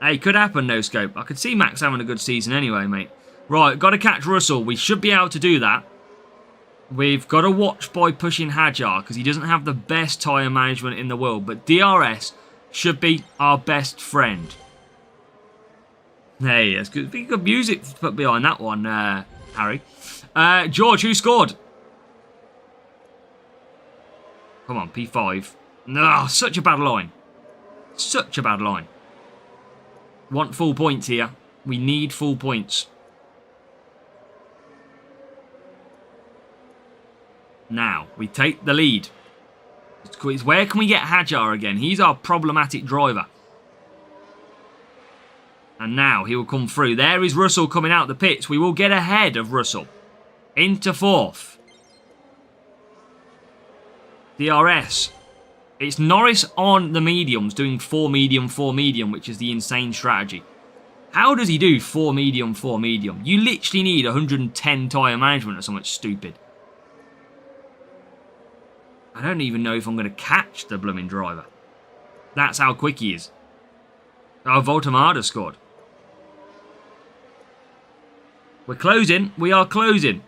Hey, could happen, no scope. I could see Max having a good season anyway, mate. Right, got to catch Russell. We should be able to do that. We've got to watch by pushing Hadjar because he doesn't have the best tyre management in the world. But DRS should be our best friend. Hey, that's good. Be good music to put behind that one, Harry. George, who scored? Come on, P5. No, such a bad line. Such a bad line. Want full points here. We need full points. Now, we take the lead. It's where can we get Hadjar again? He's our problematic driver. And now he will come through. There is Russell coming out the pits. We will get ahead of Russell. Into 4th. DRS. It's Norris on the mediums doing 4 medium, 4 medium, which is the insane strategy. How does he do 4 medium, 4 medium? You literally need 110 tyre management or something stupid. I don't even know if I'm going to catch the blooming driver. That's how quick he is. Oh, Voltemada scored. We're closing. We are closing.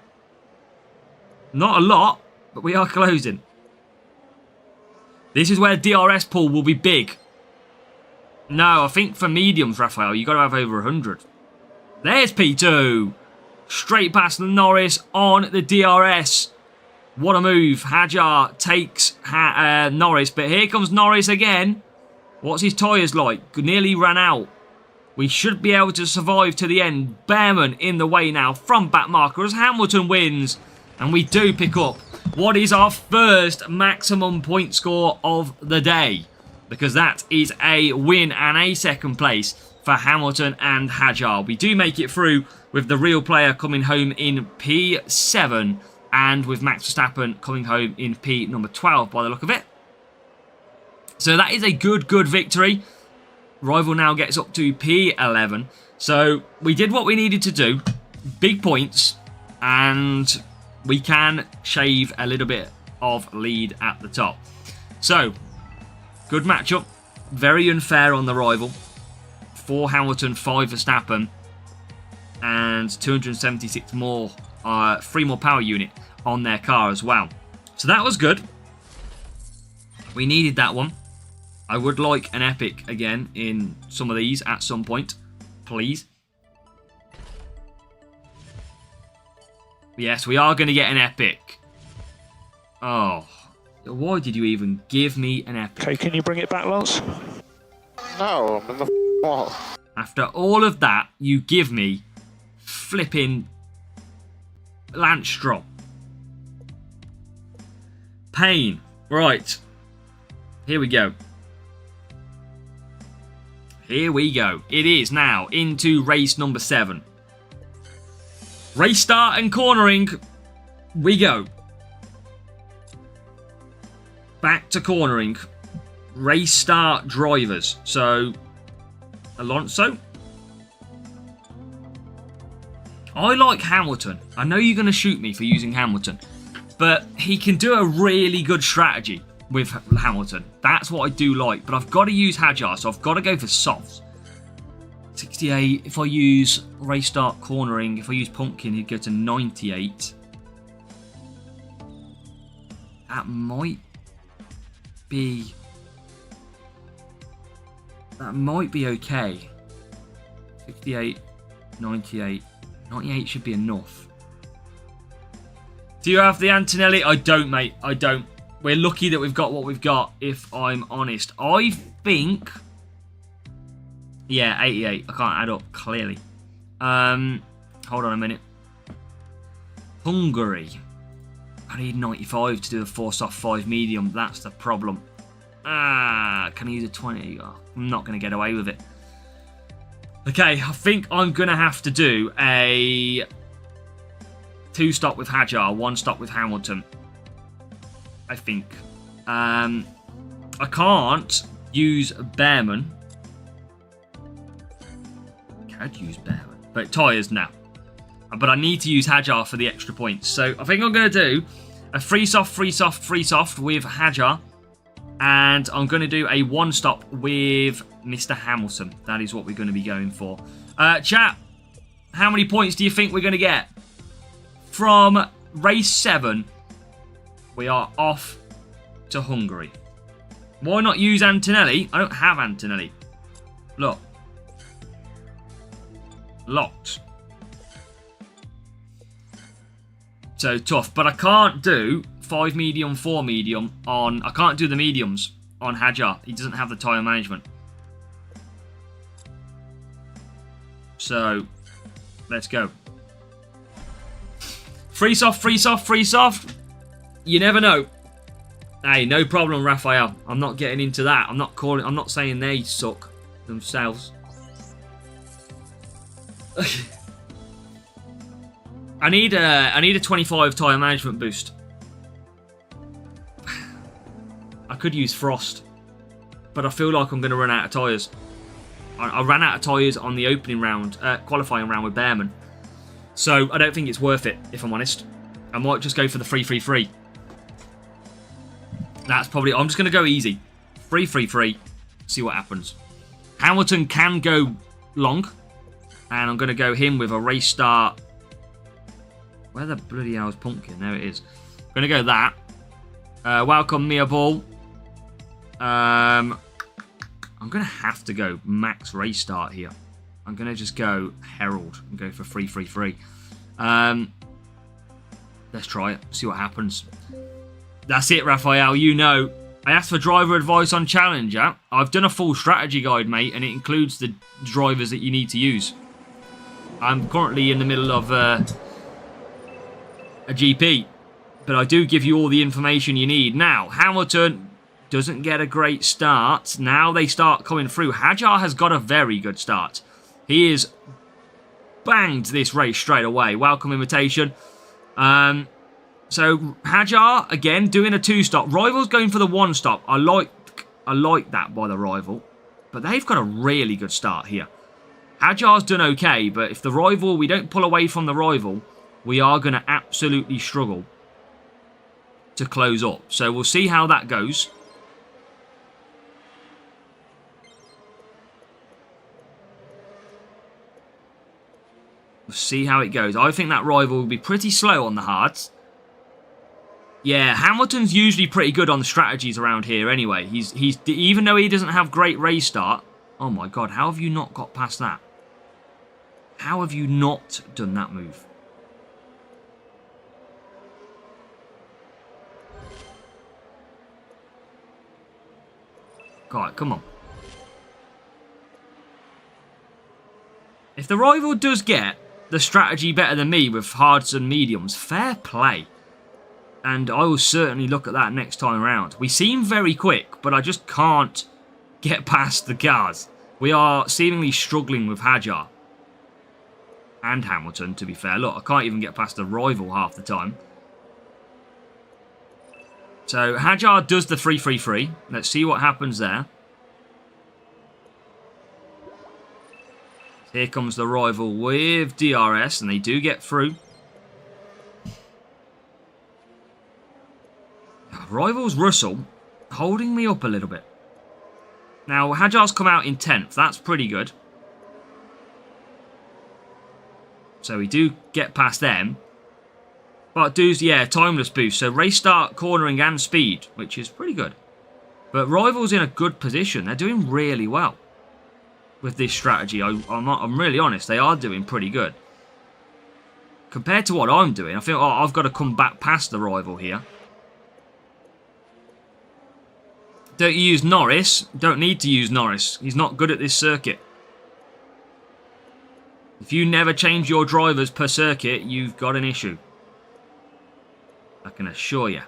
Not a lot, but we are closing. This is where DRS pool will be big. No, I think for mediums, Raphael, you've got to have over 100. There's P2. Straight past Norris on the DRS. What a move. Hadjar takes Norris, but here comes Norris again. What's his tyres like? Nearly ran out. We should be able to survive to the end. Behrman in the way now. Front back marker as Hamilton wins. And we do pick up what is our first maximum point score of the day. Because that is a win and a second place for Hamilton and Hadjar. We do make it through with the real player coming home in P7. And with Max Verstappen coming home in P number 12 by the look of it. So that is a good victory. Rival now gets up to P11. So we did what we needed to do. Big points. And we can shave a little bit of lead at the top. So, good matchup. Very unfair on the rival. 4 Hamilton, 5 Verstappen. And 276 more, 3 more power unit on their car as well. So that was good. We needed that one. I would like an epic again in some of these at some point. Please. Yes, we are going to get an epic. Oh. Why did you even give me an epic? Okay, can you bring it back, Lance? No, I'm in the wall. After all of that, you give me flipping Lance Stroll. Pain. Right. Here we go. Here we go. It is now into race number 7. Race start and cornering. We go. Back to cornering. Race start drivers. So, Alonso. I like Hamilton. I know you're going to shoot me for using Hamilton. But he can do a really good strategy with Hamilton. That's what I do like. But I've got to use Hadjar, so I've got to go for softs. 68. If I use race start cornering, if I use Pumpkin, he'd go to 98. That might be... That might be okay. 68, 98. 98 should be enough. Do you have the Antonelli? I don't, mate. I don't. We're lucky that we've got what we've got, if I'm honest. I think... Yeah, 88. I can't add up, clearly. Hold on a minute. Hungary. I need 95 to do a 4 soft, 5 medium. That's the problem. Can I use a 20? Oh, I'm not going to get away with it. Okay, I think I'm going to have to do a 2 stop with Hajar, 1 stop with Hamilton. I think. I can't use Behrman. Could use Behrman. But tyres now. But I need to use Hajar for the extra points. So I think I'm going to do a 3 soft, 3 soft, 3 soft with Hajar. And I'm going to do a 1 stop with Mr. Hamilton. That is what we're going to be going for. Chat, how many points do you think we're going to get? From race 7, we are off to Hungary. Why not use Antonelli? I don't have Antonelli. Look. Locked. So tough. But I can't do 5 medium, 4 medium on... I can't do the mediums on Hajar. He doesn't have the tyre management. So, let's go. Free soft, free soft, free soft. You never know. Hey, no problem, Raphael. I'm not getting into that. I'm not saying they suck themselves. I need a 25 tyre management boost. I could use Frost, but I feel like I'm going to run out of tyres. I ran out of tyres on the opening round, qualifying round with Behrman. So I don't think it's worth it, if I'm honest. I might just go for the 3-3-3. That's probably... I'm just going to go easy. 3-3-3. See what happens. Hamilton can go long. And I'm going to go him with a race start. Where the bloody hell is Pumpkin? There it is. I'm going to go that. Welcome Mia Ball. I'm going to have to go max race start here. I'm going to just go Herald and go for 3-3-3. Let's try it. See what happens. That's it, Raphael. You know, I asked for driver advice on Challenger. I've done a full strategy guide, mate, and it includes the drivers that you need to use. I'm currently in the middle of a GP, but I do give you all the information you need. Now, Hamilton doesn't get a great start. Now they start coming through. Hajar has got a very good start. He is banged this race straight away. Welcome invitation. So Hajar again doing a 2-stop. Rival's going for the 1-stop. I like that by the Rival, but they've got a really good start here. Hajar's done okay, but if the Rival, we don't pull away from the Rival, we are going to absolutely struggle to close up. So we'll see how that goes. We'll see how it goes. I think that Rival will be pretty slow on the hards. Yeah, Hamilton's usually pretty good on the strategies around here anyway. He's even though he doesn't have great race start. Oh my god, how have you not got past that? How have you not done that move? God, come on. If the Rival does get the strategy better than me with hards and mediums, fair play. And I will certainly look at that next time around. We seem very quick, but I just can't get past the cars. We are seemingly struggling with Hajar. And Hamilton, to be fair. Look, I can't even get past the Rival half the time. So Hajar does the 3-3-3. Let's see what happens there. Here comes the Rival with DRS, and they do get through. Rival's Russell holding me up a little bit. Now, Hajar's come out in 10th. That's pretty good. So we do get past them. But does, yeah, timeless boost. So race start, cornering and speed, which is pretty good. But Rival's in a good position. They're doing really well with this strategy. I'm really honest. They are doing pretty good. compared to what I'm doing, I feel I've got to come back past the rival here. Don't use Norris. Don't need to use Norris. He's not good at this circuit. If you never change your drivers per circuit, you've got an issue. I can assure you.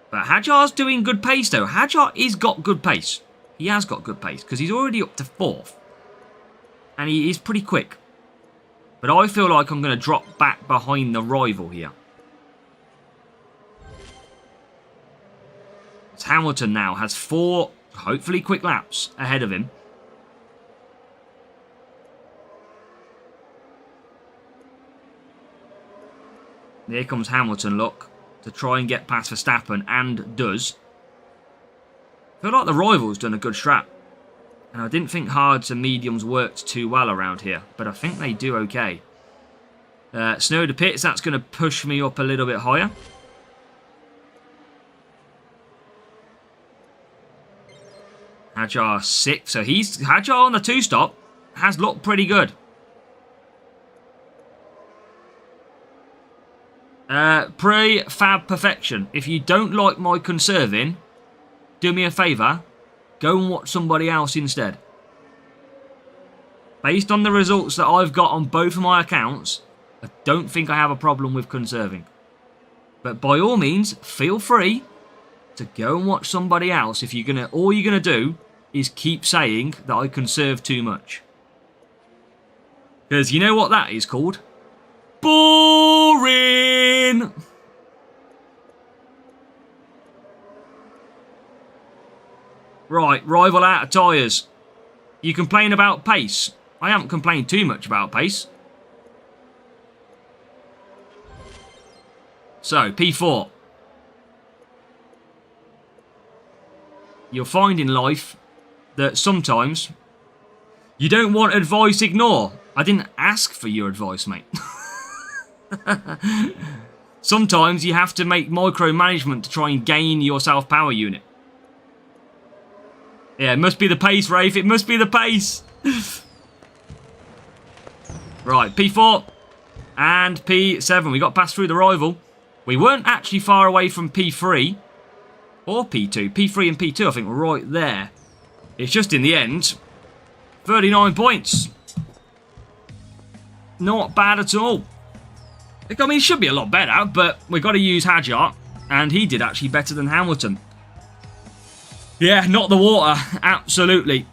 But Hajar's doing good pace though. Hajar has got good pace. He has got good pace because he's already up to 4th. And he is pretty quick. But I feel like I'm going to drop back behind the rival here. Hamilton now has 4, hopefully quick laps ahead of him. Here comes Hamilton, look, to try and get past Verstappen, and does. I feel like the rival's done a good strat. And I didn't think hards and mediums worked too well around here, but I think they do okay. Snow to pits, that's going to push me up a little bit higher. Hajar 6, so Hajar on the 2-stop has looked pretty good. Prefab perfection. If you don't like my conserving, do me a favour, go and watch somebody else instead. Based on the results that I've got on both of my accounts, I don't think I have a problem with conserving. But by all means, feel free to go and watch somebody else if you're gonna. All you're gonna do is keep saying that I conserve too much. Because you know what that is called? Boring! Right, rival out of tyres. You complain about pace. I haven't complained too much about pace. So, P4. You'll find in life that sometimes you don't want advice, ignore. I didn't ask for your advice, mate. Sometimes you have to make micromanagement to try and gain your self-power unit. Yeah, it must be the pace, Rafe. It must be the pace. Right, P4 and P7. We got past through the rival. We weren't actually far away from P3 or P2. P3 and P2, I think, were right there. It's just in the end, 39 points. Not bad at all. I mean, it should be a lot better, but we've got to use Hajar, and he did actually better than Hamilton. Yeah, not the water. Absolutely.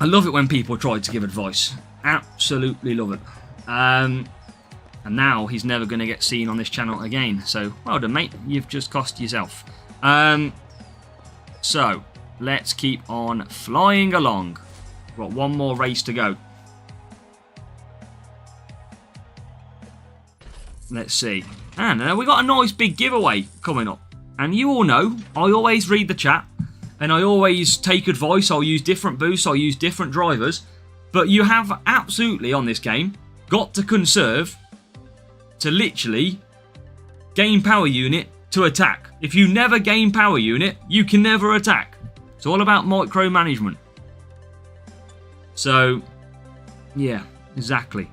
I love it when people try to give advice. Absolutely love it. And now he's never going to get seen on this channel again. So, well done, mate. You've just cost yourself. So, let's keep on flying along. We've got one more race to go. Let's see. And we got a nice big giveaway coming up. And you all know, I always read the chat. And I always take advice. I'll use different boosts. I'll use different drivers. But you have absolutely, on this game, got to conserve to literally gain power unit to attack. If you never gain power unit, you can never attack. It's all about micromanagement. So, yeah, exactly.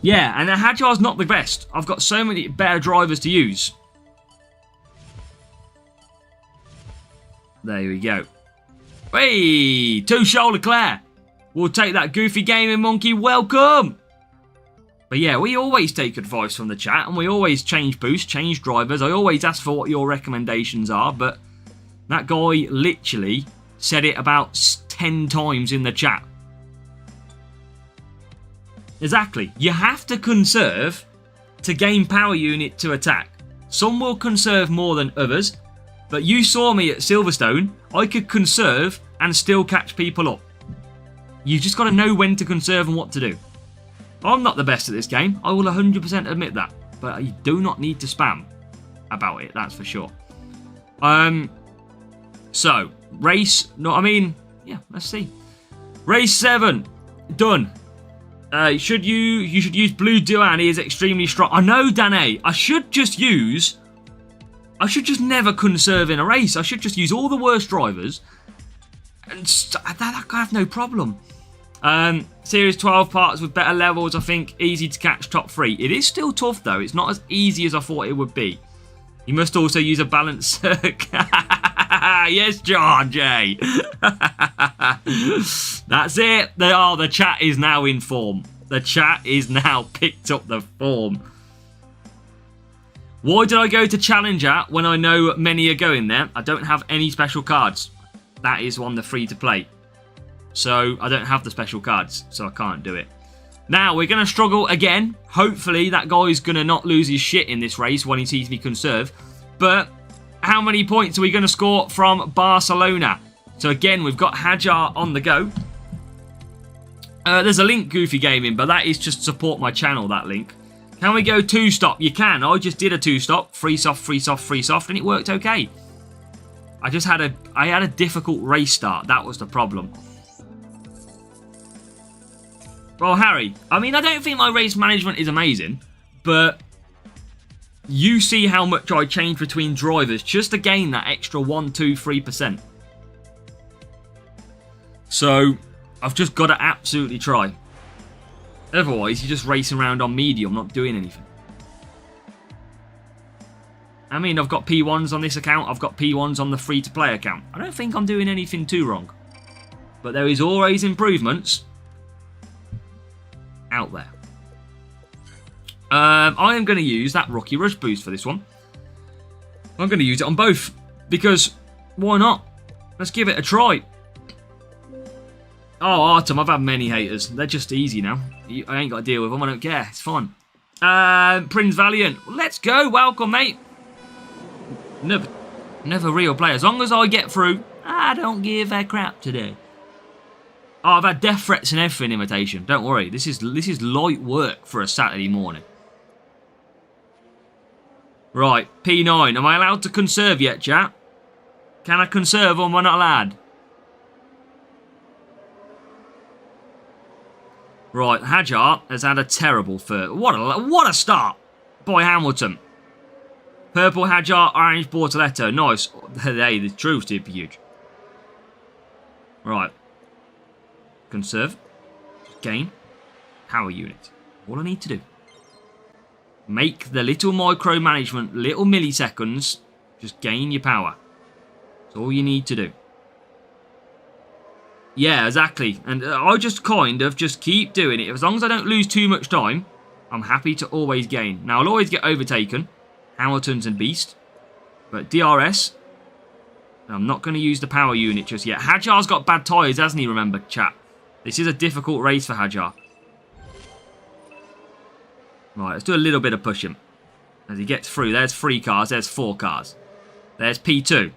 Yeah, and Hajar's not the best. I've got so many better drivers to use. There we go. Hey, two-shoulder Leclerc. We'll take that goofy gaming monkey. Welcome. But yeah, we always take advice from the chat, and we always change boosts, change drivers. I always ask for what your recommendations are, but that guy literally said it about 10 times in the chat. Exactly. You have to conserve to gain power unit to attack. Some will conserve more than others, but you saw me at Silverstone. I could conserve and still catch people up. You've just got to know when to conserve and what to do. I'm not the best at this game. I will 100% admit that. But you do not need to spam about it, that's for sure. So, race... No, I mean... Yeah, let's see. Race 7. Done. You should use Blue Duan. He is extremely strong. I know, Danae. I should just never conserve in a race. I should just use all the worst drivers. And I have no problem. Series 12 parts with better levels, I think. Easy to catch top 3. It is still tough, though. It's not as easy as I thought it would be. You must also use a balanced circuit. Yes, John J. That's it. The chat is now in form. The chat is now picked up the form. Why did I go to Challenger when I know many are going there? I don't have any special cards. That is on the free-to-play. So I don't have the special cards, so I can't do it. Now, we're going to struggle again. Hopefully, that guy's going to not lose his shit in this race when he sees me conserve. But how many points are we going to score from Barcelona? So again, we've got Hajar on the go. There's a link, Goofy Gaming, but that is just to support my channel, that link. Can we go 2-stop? You can. I just did a 2-stop. Free soft, free soft, free soft, and it worked okay. I had a difficult race start. That was the problem. Well, Harry, I mean, I don't think my race management is amazing, but you see how much I change between drivers just to gain that extra 1, 2, 3%. So, I've just got to absolutely try. Otherwise, you're just racing around on medium, not doing anything. I mean, I've got P1s on this account. I've got P1s on the free-to-play account. I don't think I'm doing anything too wrong. But there is always improvements out there. I am going to use that Rookie Rush boost for this one. I'm going to use it on both. Because, why not? Let's give it a try. Oh, Artem, I've had many haters. They're just easy now. I ain't got to deal with them. I don't care. It's fun. Prince Valiant. Let's go. Welcome, mate. Never real play. As long as I get through, I don't give a crap today. Oh, I've had death threats and everything, Invitation. Don't worry. This is light work for a Saturday morning. Right, P9. Am I allowed to conserve yet, chat? Can I conserve or am I not allowed? Right, Hajar has had a terrible first. What a start by Hamilton. Purple Hajar, orange Bortoletto. Nice. Hey, the truth did be huge. Right. Conserve. Gain. Power unit. All I need to do. Make the little micromanagement, little milliseconds. Just gain your power. That's all you need to do. Yeah, exactly. And I just kind of just keep doing it. As long as I don't lose too much time, I'm happy to always gain. Now, I'll always get overtaken. Hamilton's and Beast. But DRS, I'm not going to use the power unit just yet. Hajar's got bad tyres, hasn't he, remember, chat? This is a difficult race for Hajar. Right, let's do a little bit of pushing. As he gets through, there's 3 cars, there's 4 cars. There's P2.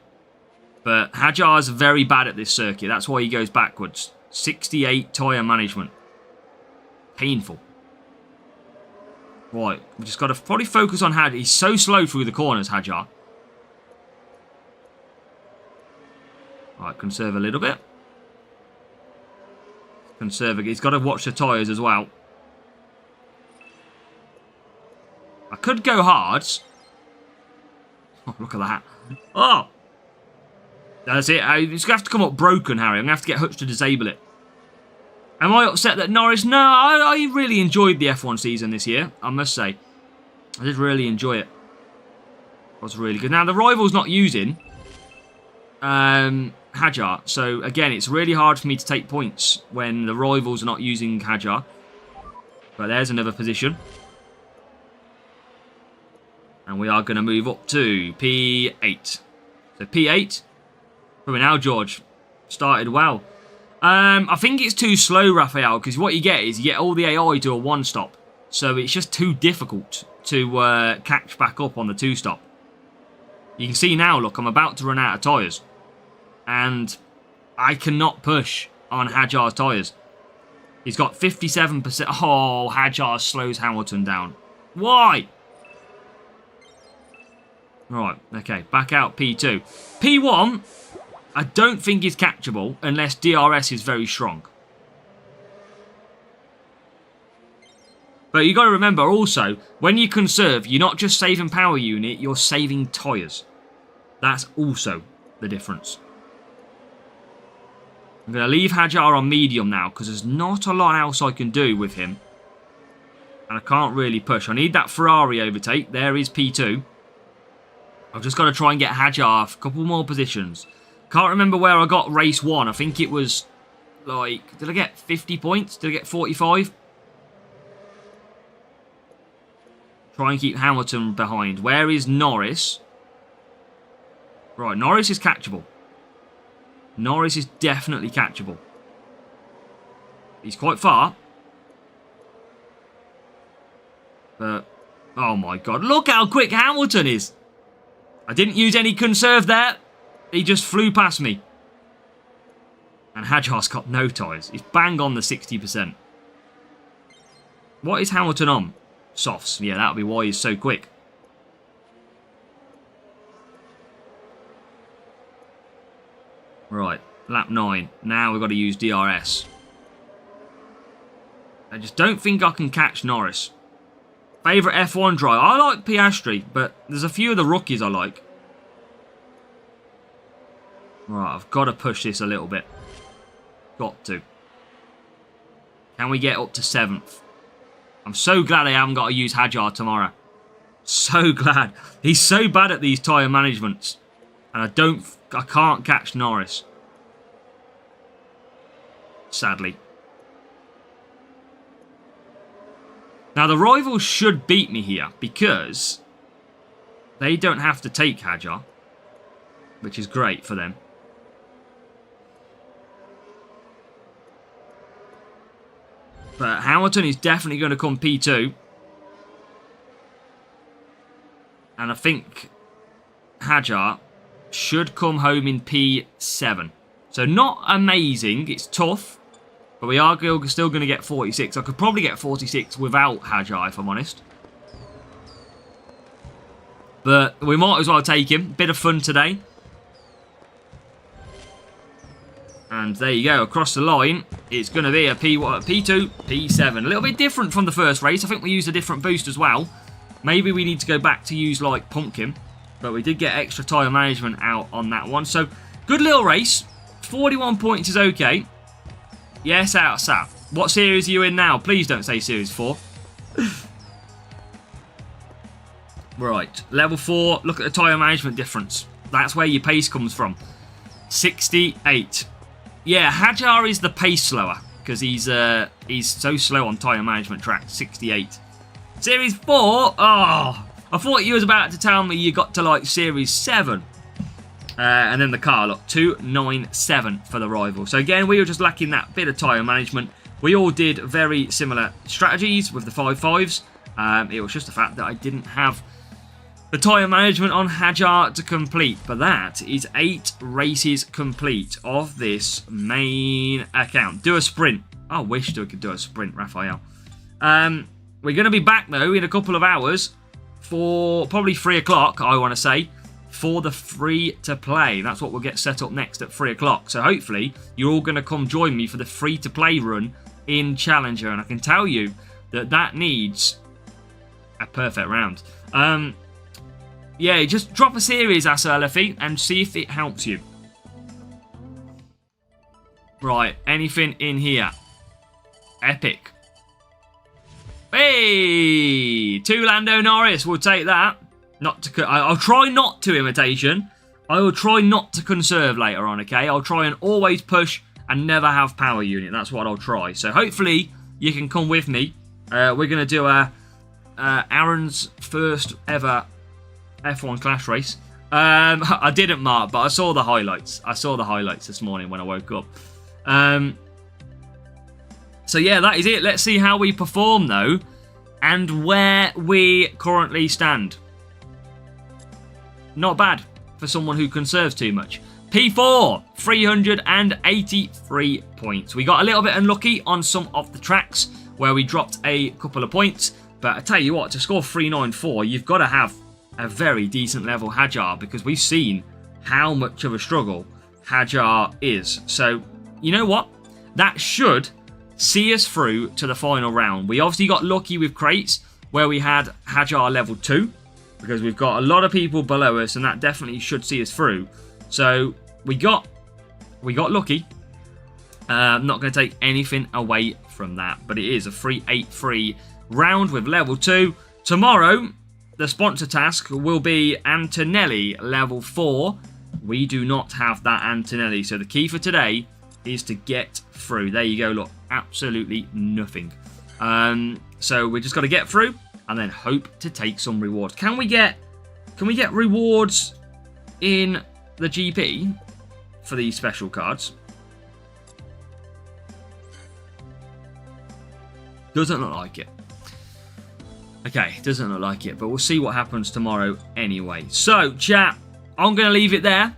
But Hajar's very bad at this circuit. That's why he goes backwards. 68 tyre management. Painful. Right, we just got to probably focus on Hajar. He's so slow through the corners, Hajar. Right, conserve a little bit. Conserve. He's got to watch the tyres as well. I could go hards. Oh, look at that. Oh! That's it. It's going to have to come up broken, Harry. I'm going to have to get Hutch to disable it. Am I upset that Norris... No, I really enjoyed the F1 season this year, I must say. I did really enjoy it. It was really good. Now, the rival's not using Hajar. So, again, it's really hard for me to take points when the rivals are not using Hajar. But there's another position. And we are going to move up to P8. So, P8... Coming now, George. Started well. I think it's too slow, Raphael, because what you get is you get all the AI to a 1-stop. So it's just too difficult to catch back up on the 2-stop. You can see now, look, I'm about to run out of tyres. And I cannot push on Hajar's tyres. He's got 57%. Oh, Hajar slows Hamilton down. Why? Right, okay, back out P2. P1... I don't think is catchable unless DRS is very strong. But you got to remember also, when you conserve, you're not just saving power unit, you're saving tyres. That's also the difference. I'm going to leave Hajar on medium now because there's not a lot else I can do with him. And I can't really push. I need that Ferrari overtake. There is P2. I've just got to try and get Hajar a couple more positions. Can't remember where I got race 1. I think it was like... Did I get 50 points? Did I get 45? Try and keep Hamilton behind. Where is Norris? Right, Norris is catchable. Norris is definitely catchable. He's quite far. But, oh my god, look how quick Hamilton is. I didn't use any conserve there. He just flew past me. And Hajar's got no tyres. He's bang on the 60%. What is Hamilton on? Softs. Yeah, that'll be why he's so quick. Right, lap 9. Now we've got to use DRS. I just don't think I can catch Norris. Favourite F1 driver? I like Piastri, but there's a few of the rookies I like. Right, I've got to push this a little bit. Got to. Can we get up to 7th? I'm so glad I haven't got to use Hajar tomorrow. So glad. He's so bad at these tyre managements. And I can't catch Norris. Sadly. Now the rivals should beat me here because they don't have to take Hajar, which is great for them. But Hamilton is definitely going to come P2. And I think Hajar should come home in P7. So not amazing. It's tough. But we are still going to get 46. I could probably get 46 without Hajar, if I'm honest. But we might as well take him. Bit of fun today. And there you go. Across the line, it's going to be a P2, P7. A little bit different from the first race. I think we used a different boost as well. Maybe we need to go back to use like Pumpkin. But we did get extra tyre management out on that one. So, good little race. 41 points is okay. Yes, out of SAP. What series are you in now? Please don't say Series 4. Right. Level 4. Look at the tyre management difference. That's where your pace comes from. 68. Yeah, Hajar is the pace slower. Because he's so slow on tyre management track. 68. Series 4? Oh, I thought you was about to tell me you got to like Series 7. And then the car, look, 297 for the rival. So again, we were just lacking that bit of tyre management. We all did very similar strategies with the 5.5s. It was just the fact that I didn't have the tyre management on Hajar to complete. But that is 8 races complete of this main account. Do a sprint. I wish I could do a sprint, Raphael. We're going to be back, though, in a couple of hours for probably 3 o'clock, I want to say, for the free-to-play. That's what we'll get set up next at 3 o'clock. So hopefully you're all going to come join me for the free-to-play run in Challenger. And I can tell you that that needs a perfect round. Yeah, just drop a series, Asalafi, and see if it helps you. Right, anything in here? Epic. Hey! 2 Lando Norris, we'll take that. I'll try not to imitation. I will try not to conserve later on, okay? I'll try and always push and never have power unit. That's what I'll try. So hopefully you can come with me. We're going to do Aaron's first ever F1 Clash race. I didn't, Mark, but I saw the highlights. I saw the highlights this morning when I woke up. So yeah, that is it. Let's see how we perform, though, and where we currently stand. Not bad for someone who conserves too much. P4, 383 points. We got a little bit unlucky on some of the tracks where we dropped a couple of points. But I tell you what, to score 394, you've got to have a very decent level Hajar, because we've seen how much of a struggle Hajar is. So, you know what? That should see us through to the final round. We obviously got lucky with crates where we had Hajar level 2. Because we've got a lot of people below us, and that definitely should see us through. So we got lucky. I'm not going to take anything away from that, but it is a free 8-free round with level 2. Tomorrow, the sponsor task will be Antonelli level 4. We do not have that Antonelli, so the key for today is to get through. There you go, look, absolutely nothing. So we just got to get through and then hope to take some rewards. Can we get rewards in the GP for these special cards? Doesn't look like it. Okay, doesn't look like it, but we'll see what happens tomorrow anyway. So, chat, I'm going to leave it there.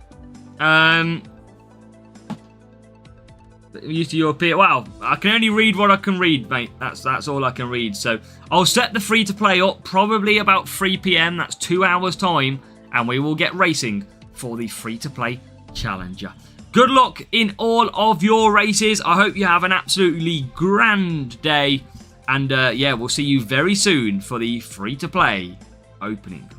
Used to European. Wow, I can only read what I can read, mate. That's all I can read. So, I'll set the free-to-play up probably about 3 PM. That's 2 hours' time, and we will get racing for the free-to-play Challenger. Good luck in all of your races. I hope you have an absolutely grand day. And yeah, we'll see you very soon for the free-to-play opening.